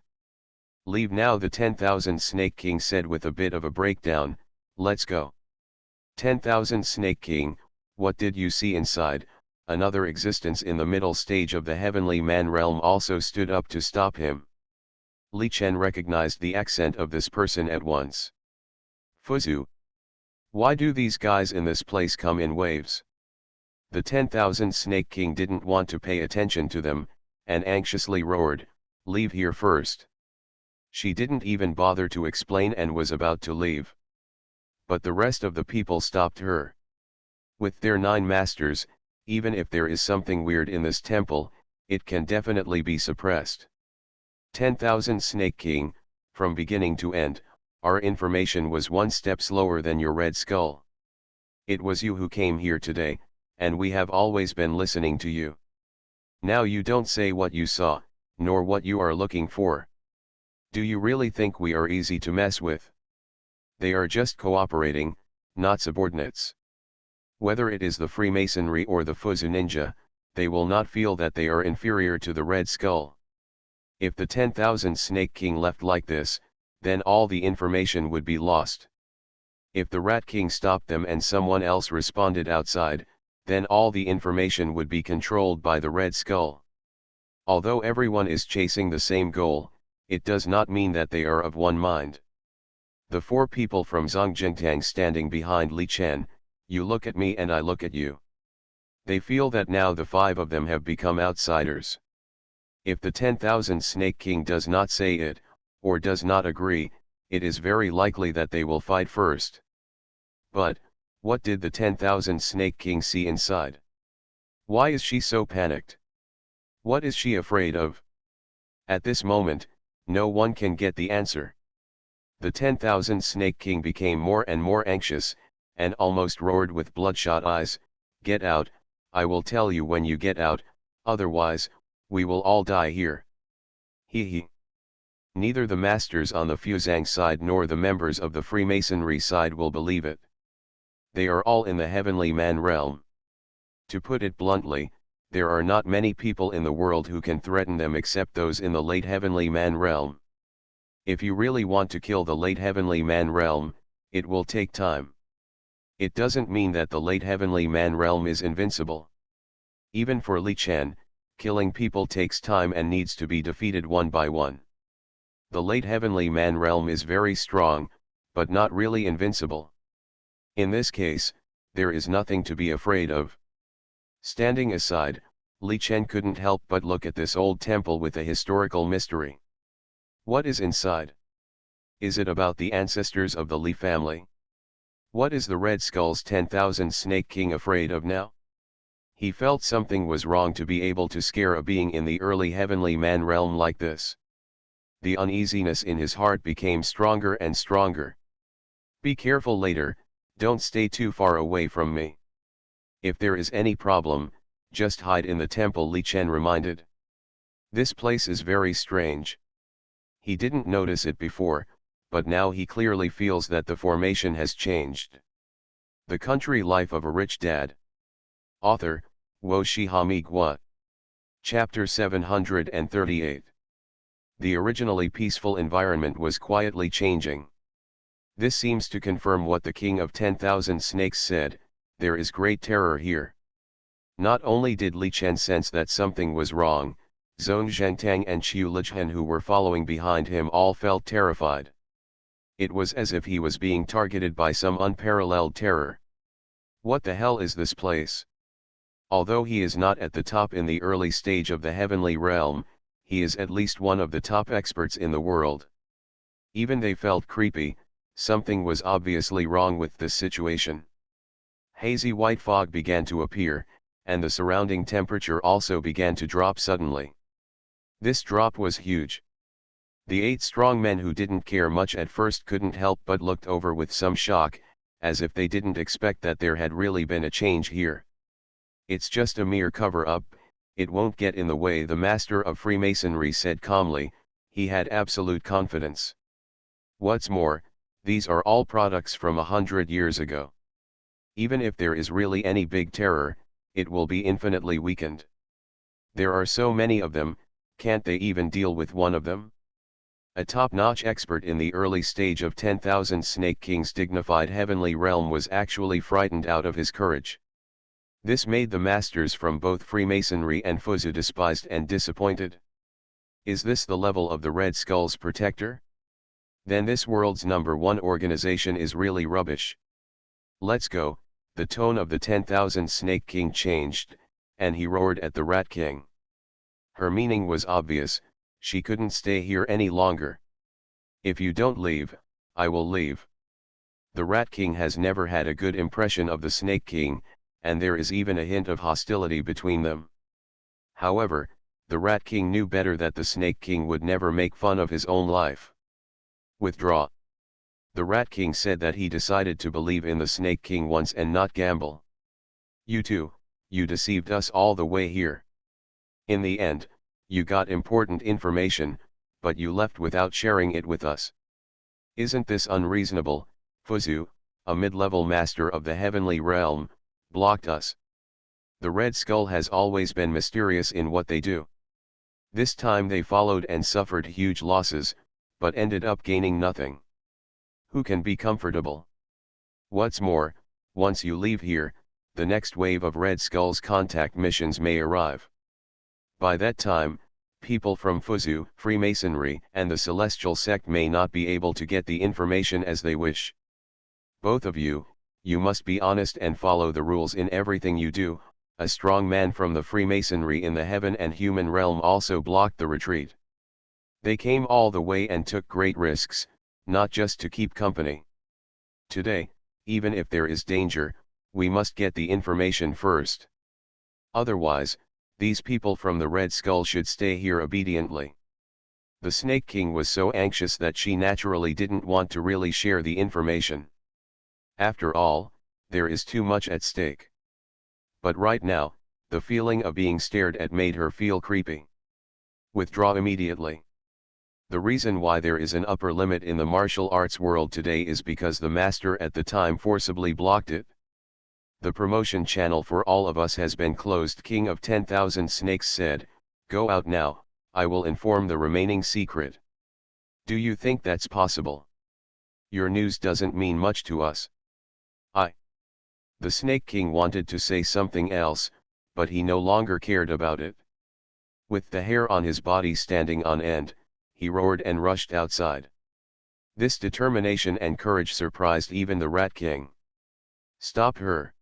Leave now, the 10,000 Snake King said with a bit of a breakdown. Let's go. 10,000 Snake King, what did you see inside? Another existence in the middle stage of the heavenly man realm also stood up to stop him. Li Chen recognized the accent of this person at once. Fuzu. Why do these guys in this place come in waves? The 10,000 Snake King didn't want to pay attention to them, and anxiously roared, leave here first. She didn't even bother to explain and was about to leave. But the rest of the people stopped her. With their 9 masters, even if there is something weird in this temple, it can definitely be suppressed. 10,000 Snake King, from beginning to end, our information was one step slower than your Red Skull. It was you who came here today, and we have always been listening to you. Now you don't say what you saw, nor what you are looking for. Do you really think we are easy to mess with? They are just cooperating, not subordinates. Whether it is the Freemasonry or the Fuzu Ninja, they will not feel that they are inferior to the Red Skull. If the 10,000 Snake King left like this, then all the information would be lost. If the Rat King stopped them and someone else responded outside, then all the information would be controlled by the Red Skull. Although everyone is chasing the same goal, it does not mean that they are of one mind. The 4 people from Zongjingtang standing behind Li Chen, you look at me and I look at you. They feel that now the 5 of them have become outsiders. If the 10,000 Snake King does not say it, or does not agree, it is very likely that they will fight first. But, what did the 10,000 Snake King see inside? Why is she so panicked? What is she afraid of? At this moment, no one can get the answer. The 10,000 Snake King became more and more anxious, and almost roared with bloodshot eyes, get out, I will tell you when you get out, otherwise, we will all die here. Hee hee. Neither the masters on the Fuzang side nor the members of the Freemasonry side will believe it. They are all in the heavenly man realm. To put it bluntly, there are not many people in the world who can threaten them except those in the late heavenly man realm. If you really want to kill the late heavenly man realm, it will take time. It doesn't mean that the late heavenly man realm is invincible. Even for Li Chen, killing people takes time and needs to be defeated one by one. The late heavenly man realm is very strong, but not really invincible. In this case, there is nothing to be afraid of. Standing aside, Li Chen couldn't help but look at this old temple with a historical mystery. What is inside? Is it about the ancestors of the Li family? What is the Red Skull's 10,000 Snake King afraid of now? He felt something was wrong to be able to scare a being in the early heavenly man realm like this. The uneasiness in his heart became stronger and stronger. Be careful later, don't stay too far away from me. If there is any problem, just hide in the temple, Li Chen reminded. This place is very strange. He didn't notice it before, but now he clearly feels that the formation has changed. The Country Life of a Rich Dad. Author, Wo Shihami Gua. Chapter 738. The originally peaceful environment was quietly changing. This seems to confirm what the King of 10,000 Snakes said, there is great terror here. Not only did Li Chen sense that something was wrong, Zhong Zhengtang and Qiu Lijian who were following behind him all felt terrified. It was as if he was being targeted by some unparalleled terror. What the hell is this place? Although he is not at the top in the early stage of the heavenly realm, he is at least one of the top experts in the world. Even they felt creepy, something was obviously wrong with this situation. Hazy white fog began to appear, and the surrounding temperature also began to drop suddenly. This drop was huge. The 8 strong men who didn't care much at first couldn't help but looked over with some shock, as if they didn't expect that there had really been a change here. It's just a mere cover-up, it won't get in the way, the master of Freemasonry said calmly. He had absolute confidence. What's more, these are all products from 100 years ago. Even if there is really any big terror, it will be infinitely weakened. There are so many of them, can't they even deal with one of them? A top-notch expert in the early stage of 10,000 Snake King's dignified heavenly realm was actually frightened out of his courage. This made the masters from both Freemasonry and Fuzhou despised and disappointed. Is this the level of the Red Skull's protector? Then this world's #1 organization is really rubbish. Let's go. The tone of the 10,000 Snake King changed, and he roared at the Rat King. Her meaning was obvious, she couldn't stay here any longer. If you don't leave, I will leave. The Rat King has never had a good impression of the Snake King, and there is even a hint of hostility between them. However, the Rat King knew better that the Snake King would never make fun of his own life. Withdraw. The Rat King said that he decided to believe in the Snake King once and not gamble. You two, you deceived us all the way here. In the end, you got important information, but you left without sharing it with us. Isn't this unreasonable? Fuzhou, a mid-level master of the heavenly realm, blocked us. The Red Skull has always been mysterious in what they do. This time they followed and suffered huge losses, but ended up gaining nothing. Who can be comfortable? What's more, once you leave here, the next wave of Red Skull's contact missions may arrive. By that time, people from Fuzhou, Freemasonry, and the Celestial Sect may not be able to get the information as they wish. Both of you, you must be honest and follow the rules in everything you do. A strong man from the Freemasonry in the heaven and human realm also blocked the retreat. They came all the way and took great risks, not just to keep company. Today, even if there is danger, we must get the information first. Otherwise, these people from the Red Skull should stay here obediently. The Snake King was so anxious that she naturally didn't want to really share the information. After all, there is too much at stake. But right now, the feeling of being stared at made her feel creepy. Withdraw immediately. The reason why there is an upper limit in the martial arts world today is because the master at the time forcibly blocked it. The promotion channel for all of us has been closed. King of 10,000 Snakes said, "Go out now, I will inform the remaining secret." Do you think that's possible? Your news doesn't mean much to us. The Snake King wanted to say something else, but he no longer cared about it. With the hair on his body standing on end, he roared and rushed outside. This determination and courage surprised even the Rat King. "Stop her!"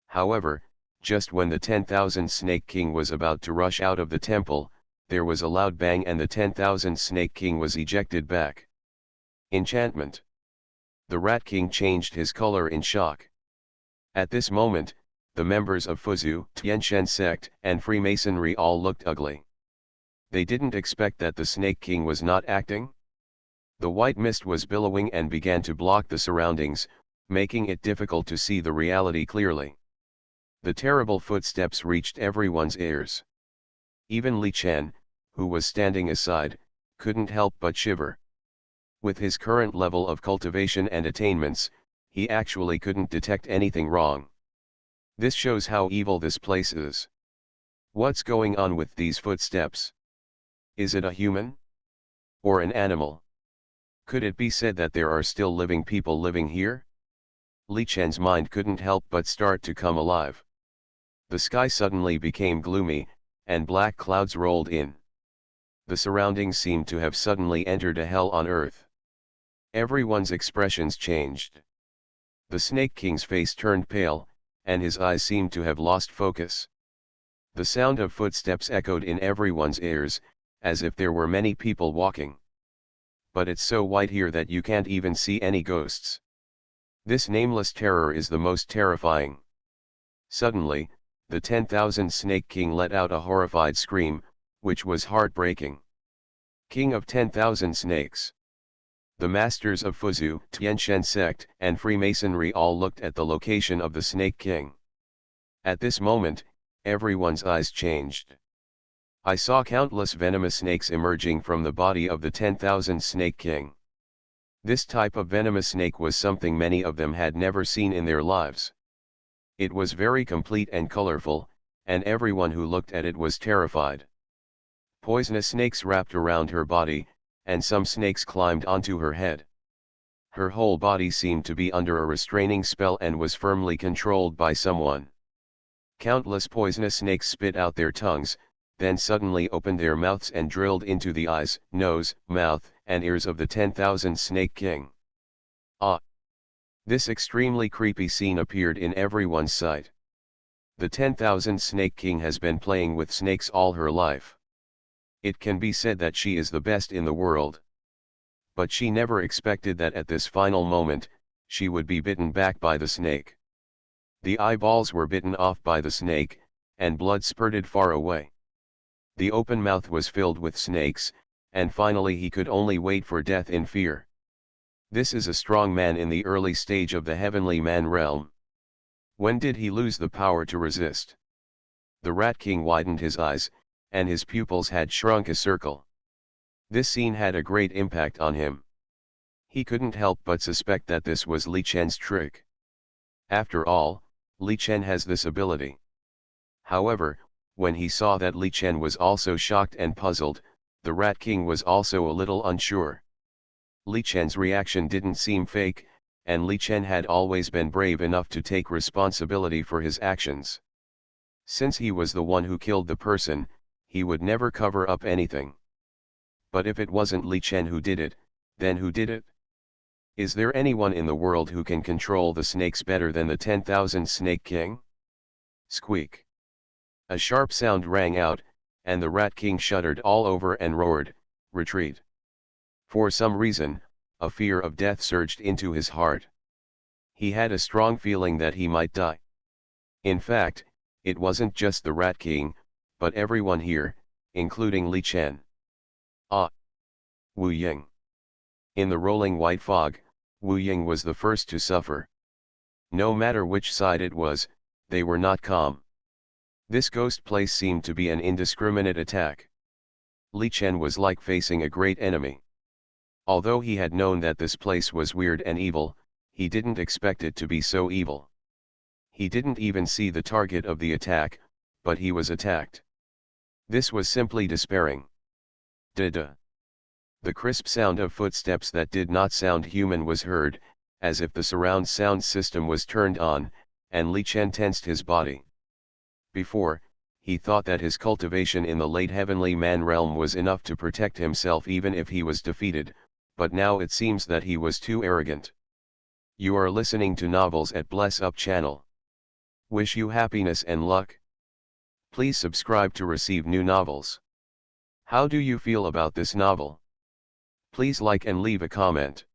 However, just when the 10,000 Snake King was about to rush out of the temple, there was a loud bang and the 10,000 Snake King was ejected back. Enchantment. The Rat King changed his color in shock. At this moment, the members of Fuzu, Tianshan sect, and Freemasonry all looked ugly. They didn't expect that the Snake King was not acting. The white mist was billowing and began to block the surroundings, making it difficult to see the reality clearly. The terrible footsteps reached everyone's ears. Even Li Chen, who was standing aside, couldn't help but shiver. With his current level of cultivation and attainments, he actually couldn't detect anything wrong. This shows how evil this place is. What's going on with these footsteps? Is it a human? Or an animal? Could it be said that there are still living people living here? Li Chen's mind couldn't help but start to come alive. The sky suddenly became gloomy, and black clouds rolled in. The surroundings seemed to have suddenly entered a hell on earth. Everyone's expressions changed. The Snake King's face turned pale, and his eyes seemed to have lost focus. The sound of footsteps echoed in everyone's ears, as if there were many people walking. But it's so white here that you can't even see any ghosts. This nameless terror is the most terrifying. Suddenly, the 10,000 Snake King let out a horrified scream, which was heartbreaking. King of 10,000 Snakes. The masters of Fuzu, Tianshan sect, and Freemasonry all looked at the location of the Snake King. At this moment, everyone's eyes changed. I saw countless venomous snakes emerging from the body of the 10,000 Snake King. This type of venomous snake was something many of them had never seen in their lives. It was very complete and colorful, and everyone who looked at it was terrified. Poisonous snakes wrapped around her body, and some snakes climbed onto her head. Her whole body seemed to be under a restraining spell and was firmly controlled by someone. Countless poisonous snakes spit out their tongues, then suddenly opened their mouths and drilled into the eyes, nose, mouth, and ears of the 10,000 Snake King. This extremely creepy scene appeared in everyone's sight. The 10,000 Snake King has been playing with snakes all her life. It can be said that she is the best in the world. But she never expected that at this final moment, she would be bitten back by the snake. The eyeballs were bitten off by the snake, and blood spurted far away. The open mouth was filled with snakes, and finally he could only wait for death in fear. This is a strong man in the early stage of the heavenly man realm. When did he lose the power to resist? The Rat King widened his eyes, and his pupils had shrunk a circle. This scene had a great impact on him. He couldn't help but suspect that this was Li Chen's trick. After all, Li Chen has this ability. However, when he saw that Li Chen was also shocked and puzzled, the Rat King was also a little unsure. Li Chen's reaction didn't seem fake, and Li Chen had always been brave enough to take responsibility for his actions. Since he was the one who killed the person, he would never cover up anything. But if it wasn't Li Chen who did it, then who did it? Is there anyone in the world who can control the snakes better than the 10,000 Snake King? Squeak. A sharp sound rang out, and the Rat King shuddered all over and roared, "Retreat!" For some reason, a fear of death surged into his heart. He had a strong feeling that he might die. In fact, it wasn't just the Rat King, but everyone here, including Li Chen. Wu Ying. In the rolling white fog, Wu Ying was the first to suffer. No matter which side it was, they were not calm. This ghost place seemed to be an indiscriminate attack. Li Chen was like facing a great enemy. Although he had known that this place was weird and evil, he didn't expect it to be so evil. He didn't even see the target of the attack, but he was attacked. This was simply despairing. Da-da. The crisp sound of footsteps that did not sound human was heard, as if the surround sound system was turned on, and Li Chen tensed his body. Before, he thought that his cultivation in the late heavenly man realm was enough to protect himself even if he was defeated, but now it seems that he was too arrogant. You are listening to Novels at Bless Up channel. Wish you happiness and luck. Please subscribe to receive new novels. How do you feel about this novel? Please like and leave a comment.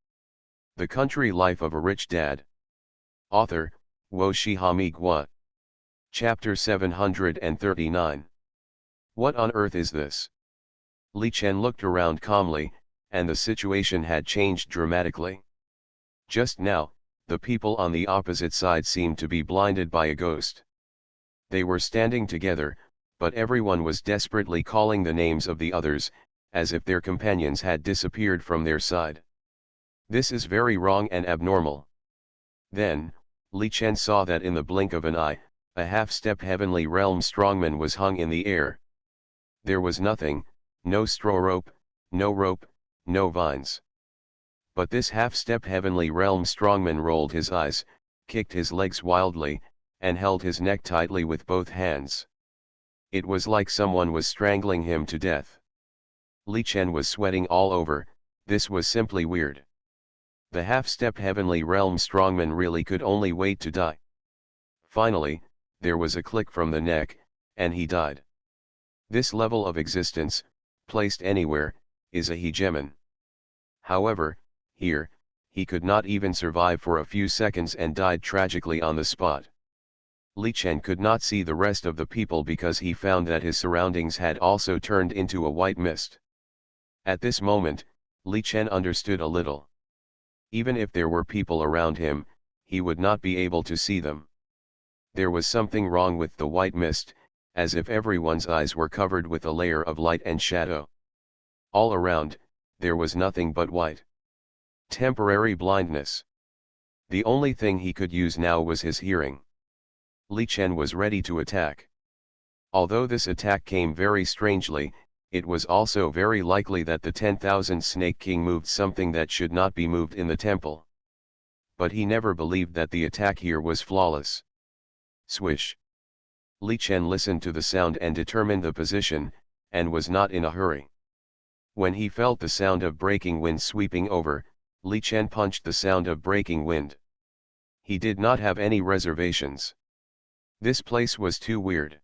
The Country Life of a Rich Dad. Author, Wo Shihami Gua. Chapter 739. What on earth is this? Li Chen looked around calmly, and the situation had changed dramatically. Just now, the people on the opposite side seemed to be blinded by a ghost. They were standing together, but everyone was desperately calling the names of the others, as if their companions had disappeared from their side. This is very wrong and abnormal. Then, Li Chen saw that in the blink of an eye, a half-step heavenly realm strongman was hung in the air. There was nothing, no straw rope, no vines. But this half-step heavenly realm strongman rolled his eyes, kicked his legs wildly, and held his neck tightly with both hands. It was like someone was strangling him to death. Li Chen was sweating all over. This was simply weird. The half-step heavenly realm strongman really could only wait to die. Finally, there was a click from the neck, and he died. This level of existence, placed anywhere, is a hegemon. However, here, he could not even survive for a few seconds and died tragically on the spot. Li Chen could not see the rest of the people because he found that his surroundings had also turned into a white mist. At this moment, Li Chen understood a little. Even if there were people around him, he would not be able to see them. There was something wrong with the white mist, as if everyone's eyes were covered with a layer of light and shadow. All around, there was nothing but white. Temporary blindness. The only thing he could use now was his hearing. Li Chen was ready to attack. Although this attack came very strangely, it was also very likely that the 10,000 Snake King moved something that should not be moved in the temple. But he never believed that the attack here was flawless. Swish. Li Chen listened to the sound and determined the position, and was not in a hurry. When he felt the sound of breaking wind sweeping over, Li Chen punched the sound of breaking wind. He did not have any reservations. This place was too weird.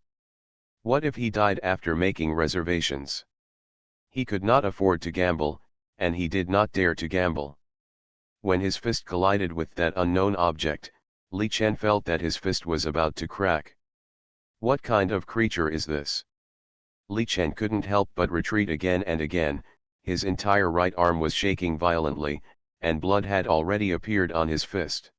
What if he died after making reservations? He could not afford to gamble, and he did not dare to gamble. When his fist collided with that unknown object, Li Chen felt that his fist was about to crack. What kind of creature is this? Li Chen couldn't help but retreat again and again. His entire right arm was shaking violently, and blood had already appeared on his fist.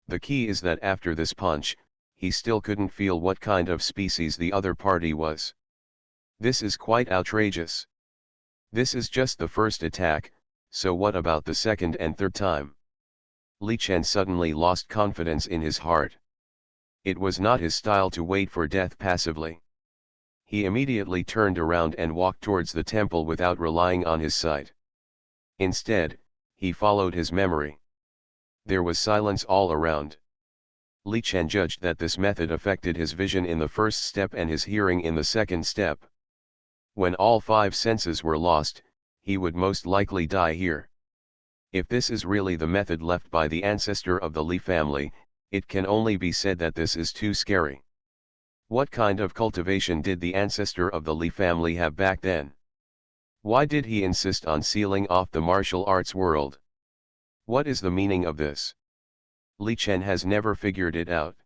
The key is that after this punch, he still couldn't feel what kind of species the other party was. This is quite outrageous. This is just the first attack, so what about the second and third time? Li Chen suddenly lost confidence in his heart. It was not his style to wait for death passively. He immediately turned around and walked towards the temple without relying on his sight. Instead, he followed his memory. There was silence all around. Li Chen judged that this method affected his vision in the first step and his hearing in the second step. When all 5 senses were lost, he would most likely die here. If this is really the method left by the ancestor of the Li family, it can only be said that this is too scary. What kind of cultivation did the ancestor of the Li family have back then? Why did he insist on sealing off the martial arts world? What is the meaning of this? Li Chen has never figured it out.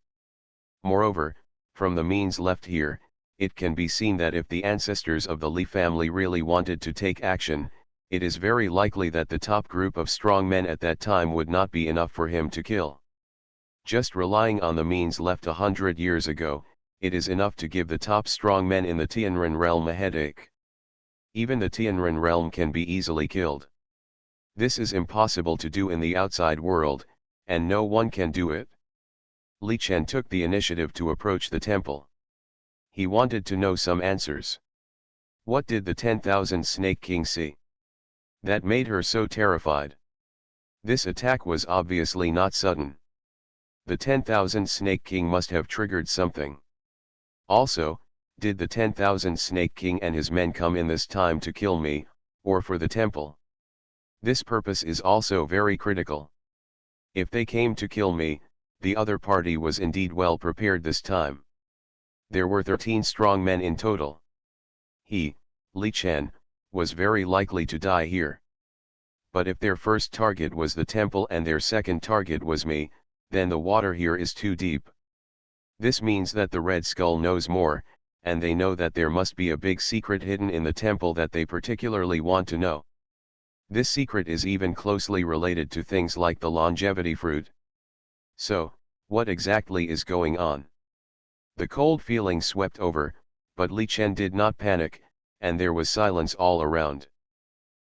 Moreover, from the means left here, it can be seen that if the ancestors of the Li family really wanted to take action, it is very likely that the top group of strong men at that time would not be enough for him to kill. Just relying on the means left 100 years ago, it is enough to give the top strong men in the Tianren realm a headache. Even the Tianren realm can be easily killed. This is impossible to do in the outside world, and no one can do it. Li Chen took the initiative to approach the temple. He wanted to know some answers. What did the 10,000 Snake King see that made her so terrified? This attack was obviously not sudden. The 10,000 Snake King must have triggered something. Also, did the 10,000 Snake King and his men come in this time to kill me, or for the temple? This purpose is also very critical. If they came to kill me, the other party was indeed well prepared this time. There were 13 strong men in total. He, Li Chen, was very likely to die here. But if their first target was the temple and their second target was me, then the water here is too deep. This means that the Red Skull knows more, and they know that there must be a big secret hidden in the temple that they particularly want to know. This secret is even closely related to things like the longevity fruit. So, what exactly is going on? The cold feeling swept over, but Li Chen did not panic, and there was silence all around.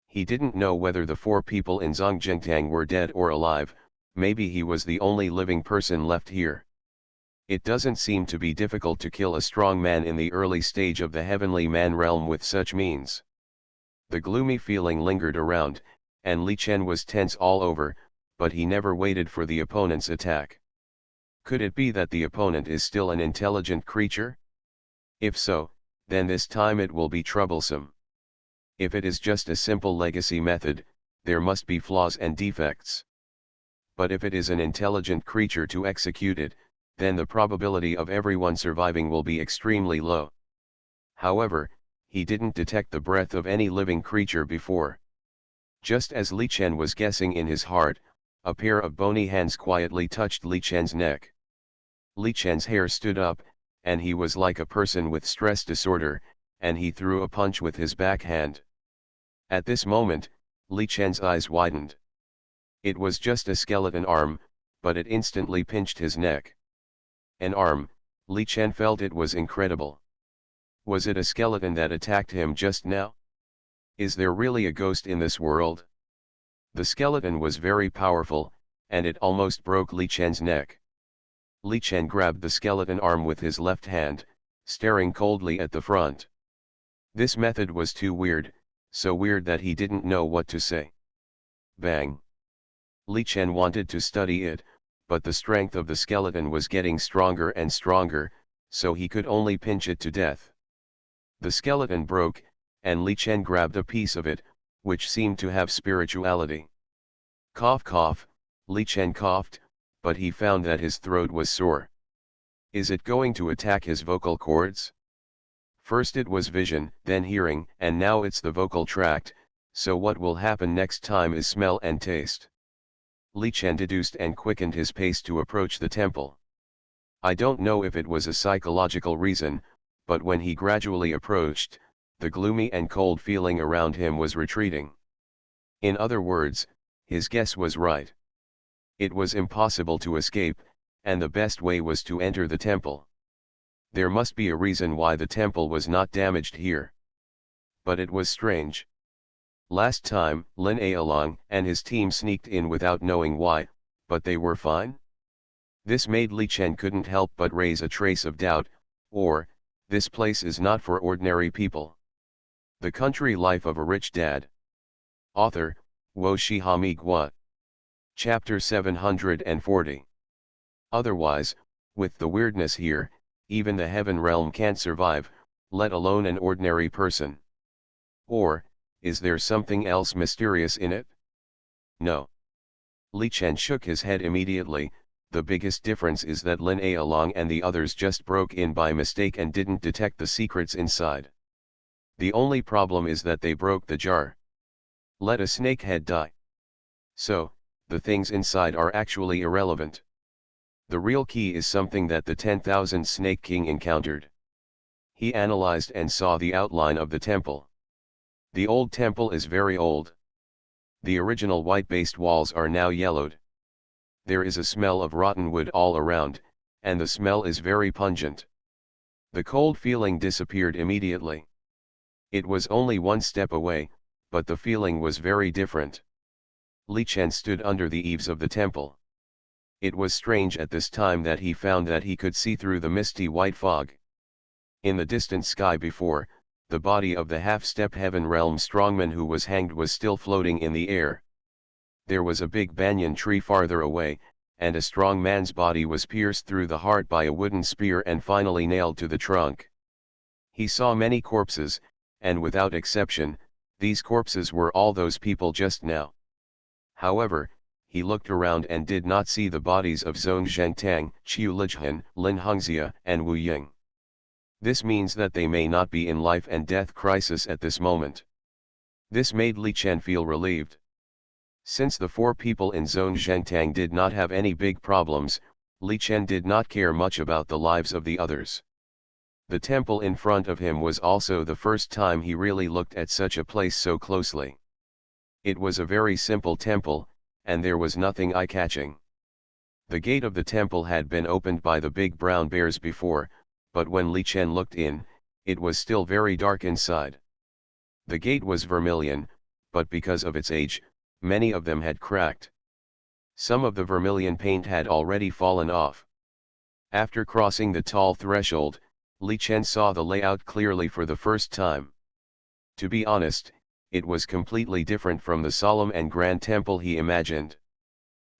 He didn't know whether the 4 people in Zongjingtang were dead or alive. Maybe he was the only living person left here. It doesn't seem to be difficult to kill a strong man in the early stage of the heavenly man realm with such means. The gloomy feeling lingered around, and Li Chen was tense all over, but he never waited for the opponent's attack. Could it be that the opponent is still an intelligent creature? If so, then this time it will be troublesome. If it is just a simple legacy method, there must be flaws and defects. But if it is an intelligent creature to execute it, then the probability of everyone surviving will be extremely low. However, he didn't detect the breath of any living creature before. Just as Li Chen was guessing in his heart, a pair of bony hands quietly touched Li Chen's neck. Li Chen's hair stood up, and he was like a person with stress disorder, and he threw a punch with his backhand. At this moment, Li Chen's eyes widened. It was just a skeleton arm, but it instantly pinched his neck. An arm, Li Chen felt it was incredible. Was it a skeleton that attacked him just now? Is there really a ghost in this world? The skeleton was very powerful, and it almost broke Li Chen's neck. Li Chen grabbed the skeleton arm with his left hand, staring coldly at the front. This method was too weird, so weird that he didn't know what to say. Bang! Li Chen wanted to study it, but the strength of the skeleton was getting stronger and stronger, so he could only pinch it to death. The skeleton broke, and Li Chen grabbed a piece of it, which seemed to have spirituality. Cough cough, Li Chen coughed, but he found that his throat was sore. Is it going to attack his vocal cords? First it was vision, then hearing, and now it's the vocal tract, so what will happen next time is smell and taste. Li Chen deduced and quickened his pace to approach the temple. I don't know if it was a psychological reason, but when he gradually approached, the gloomy and cold feeling around him was retreating. In other words, his guess was right. It was impossible to escape, and the best way was to enter the temple. There must be a reason why the temple was not damaged here. But it was strange. Last time, Lin Along and his team sneaked in without knowing why, but they were fine? This made Li Chen couldn't help but raise a trace of doubt, or, this place is not for ordinary people. The Country Life of a Rich Dad. Author, Wo Shihami Gua. Chapter 740. Otherwise, with the weirdness here, even the heaven realm can't survive, let alone an ordinary person. Or, is there something else mysterious in it? No. Li Chen shook his head immediately. The biggest difference is that Lin Along and the others just broke in by mistake and didn't detect the secrets inside. The only problem is that they broke the jar. Let a snakehead die. So, the things inside are actually irrelevant. The real key is something that the 10,000 Snake King encountered. He analyzed and saw the outline of the temple. The old temple is very old. The original white-based walls are now yellowed. There is a smell of rotten wood all around, and the smell is very pungent. The cold feeling disappeared immediately. It was only one step away, but the feeling was very different. Li Chen stood under the eaves of the temple. It was strange at this time that he found that he could see through the misty white fog. In the distant sky before, the body of the half-step heaven realm strongman who was hanged was still floating in the air. There was a big banyan tree farther away, and a strong man's body was pierced through the heart by a wooden spear and finally nailed to the trunk. He saw many corpses, and without exception, these corpses were all those people just now. However, he looked around and did not see the bodies of Zhong Zhengtang, Qiu Lijhan, Lin Hongxia, and Wu Ying. This means that they may not be in life and death crisis at this moment. This made Li Chen feel relieved. Since the four people in Zhong Zhengtang did not have any big problems, Li Chen did not care much about the lives of the others. The temple in front of him was also the first time he really looked at such a place so closely. It was a very simple temple, and there was nothing eye-catching. The gate of the temple had been opened by the big brown bears before, but when Li Chen looked in, it was still very dark inside. The gate was vermilion, but because of its age, many of them had cracked. Some of the vermilion paint had already fallen off. After crossing the tall threshold, Li Chen saw the layout clearly for the first time. To be honest, it was completely different from the solemn and grand temple he imagined.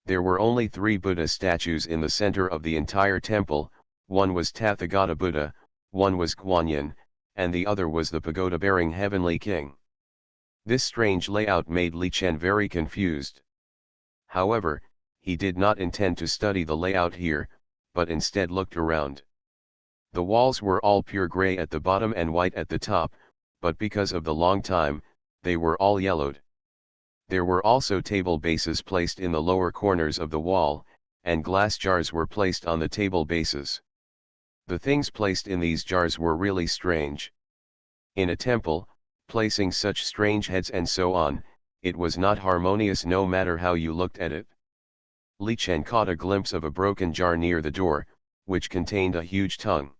There were only 3 Buddha statues in the center of the entire temple, one was Tathagata Buddha, one was Guanyin, and the other was the pagoda-bearing Heavenly King. This strange layout made Li Chen very confused. However, he did not intend to study the layout here, but instead looked around. The walls were all pure gray at the bottom and white at the top, but because of the long time, they were all yellowed. There were also table bases placed in the lower corners of the wall, and glass jars were placed on the table bases. The things placed in these jars were really strange. In a temple, placing such strange heads and so on, it was not harmonious no matter how you looked at it. Li Chen caught a glimpse of a broken jar near the door, which contained a huge tongue.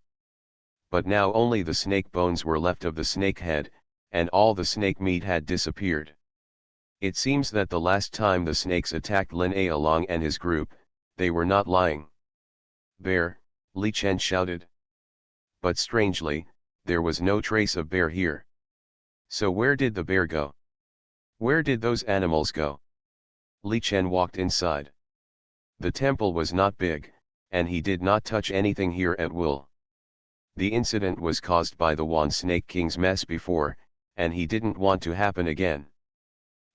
But now only the snake bones were left of the snake head, and all the snake meat had disappeared. It seems that the last time the snakes attacked Lin A Long and his group, they were not lying. Bear, Li Chen shouted. But strangely, there was no trace of bear here. So where did the bear go? Where did those animals go? Li Chen walked inside. The temple was not big, and he did not touch anything here at will. The incident was caused by the Wan Snake King's mess before, and he didn't want to happen again.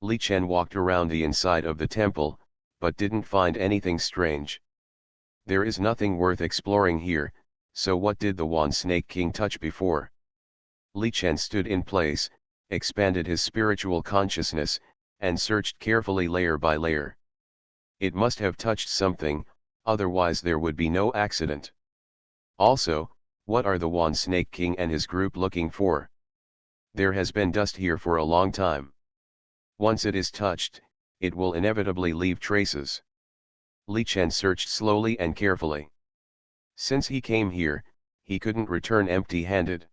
Li Chen walked around the inside of the temple, but didn't find anything strange. There is nothing worth exploring here, so what did the Wan Snake King touch before? Li Chen stood in place, expanded his spiritual consciousness, and searched carefully layer by layer. It must have touched something, otherwise there would be no accident. Also, what are the Wan Snake King and his group looking for? There has been dust here for a long time. Once it is touched, it will inevitably leave traces. Li Chen searched slowly and carefully. Since he came here, he couldn't return empty-handed.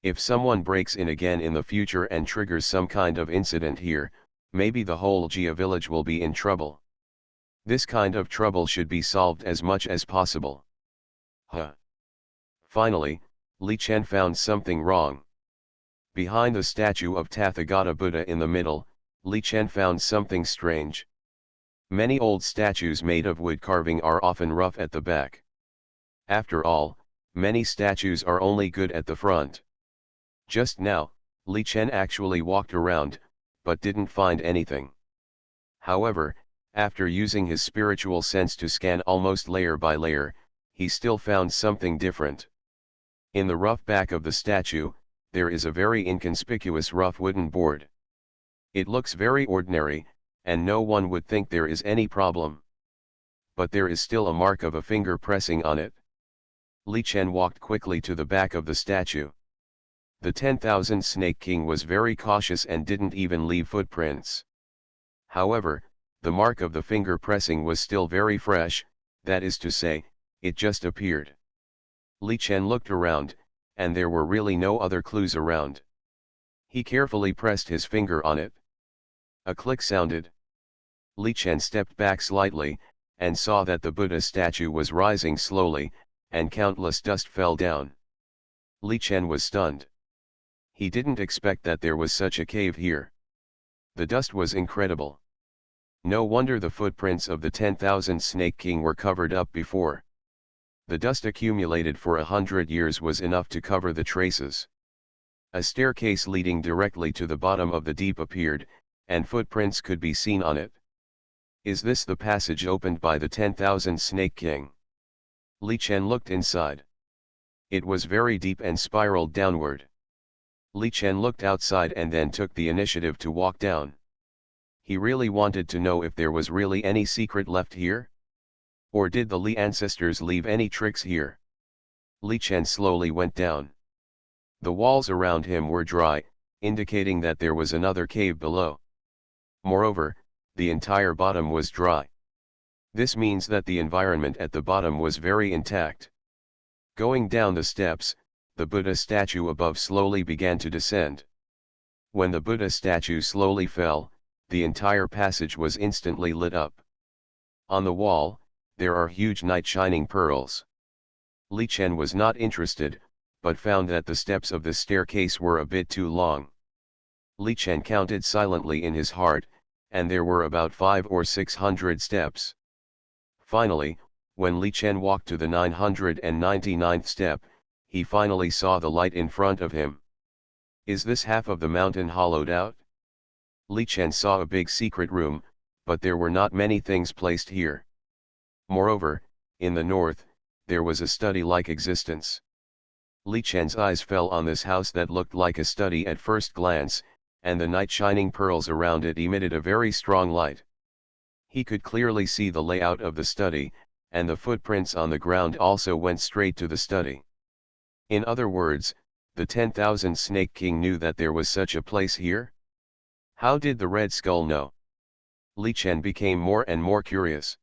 If someone breaks in again in the future and triggers some kind of incident here, maybe the whole Jia village will be in trouble. This kind of trouble should be solved as much as possible. Finally, Li Chen found something wrong. Behind the statue of Tathagata Buddha in the middle, Li Chen found something strange. Many old statues made of wood carving are often rough at the back. After all, many statues are only good at the front. Just now, Li Chen actually walked around, but didn't find anything. However, after using his spiritual sense to scan almost layer by layer, he still found something different. In the rough back of the statue, there is a very inconspicuous rough wooden board. It looks very ordinary, and no one would think there is any problem. But there is still a mark of a finger pressing on it. Li Chen walked quickly to the back of the statue. The 10,000 Snake King was very cautious and didn't even leave footprints. However, the mark of the finger pressing was still very fresh, that is to say, it just appeared. Li Chen looked around, and there were really no other clues around. He carefully pressed his finger on it. A click sounded. Li Chen stepped back slightly, and saw that the Buddha statue was rising slowly, and countless dust fell down. Li Chen was stunned. He didn't expect that there was such a cave here. The dust was incredible. No wonder the footprints of the 10,000 Snake King were covered up before. The dust accumulated for 100 years was enough to cover the traces. A staircase leading directly to the bottom of the deep appeared, and footprints could be seen on it. Is this the passage opened by the 10,000 Snake King? Li Chen looked inside. It was very deep and spiraled downward. Li Chen looked outside and then took the initiative to walk down. He really wanted to know if there was really any secret left here? Or did the Li ancestors leave any tricks here? Li Chen slowly went down. The walls around him were dry, indicating that there was another cave below. Moreover, the entire bottom was dry. This means that the environment at the bottom was very intact. Going down the steps, the Buddha statue above slowly began to descend. When the Buddha statue slowly fell, the entire passage was instantly lit up. On the wall, there are huge night-shining pearls. Li Chen was not interested, but found that the steps of the staircase were a bit too long. Li Chen counted silently in his heart, and there were about 500 or 600 steps. Finally, when Li Chen walked to the 999th step, he finally saw the light in front of him. Is this half of the mountain hollowed out? Li Chen saw a big secret room, but there were not many things placed here. Moreover, in the north, there was a study-like existence. Li Chen's eyes fell on this house that looked like a study at first glance, and the night-shining pearls around it emitted a very strong light. He could clearly see the layout of the study, and the footprints on the ground also went straight to the study. In other words, the 10,000 Snake King knew that there was such a place here? How did the Red Skull know? Li Chen became more and more curious.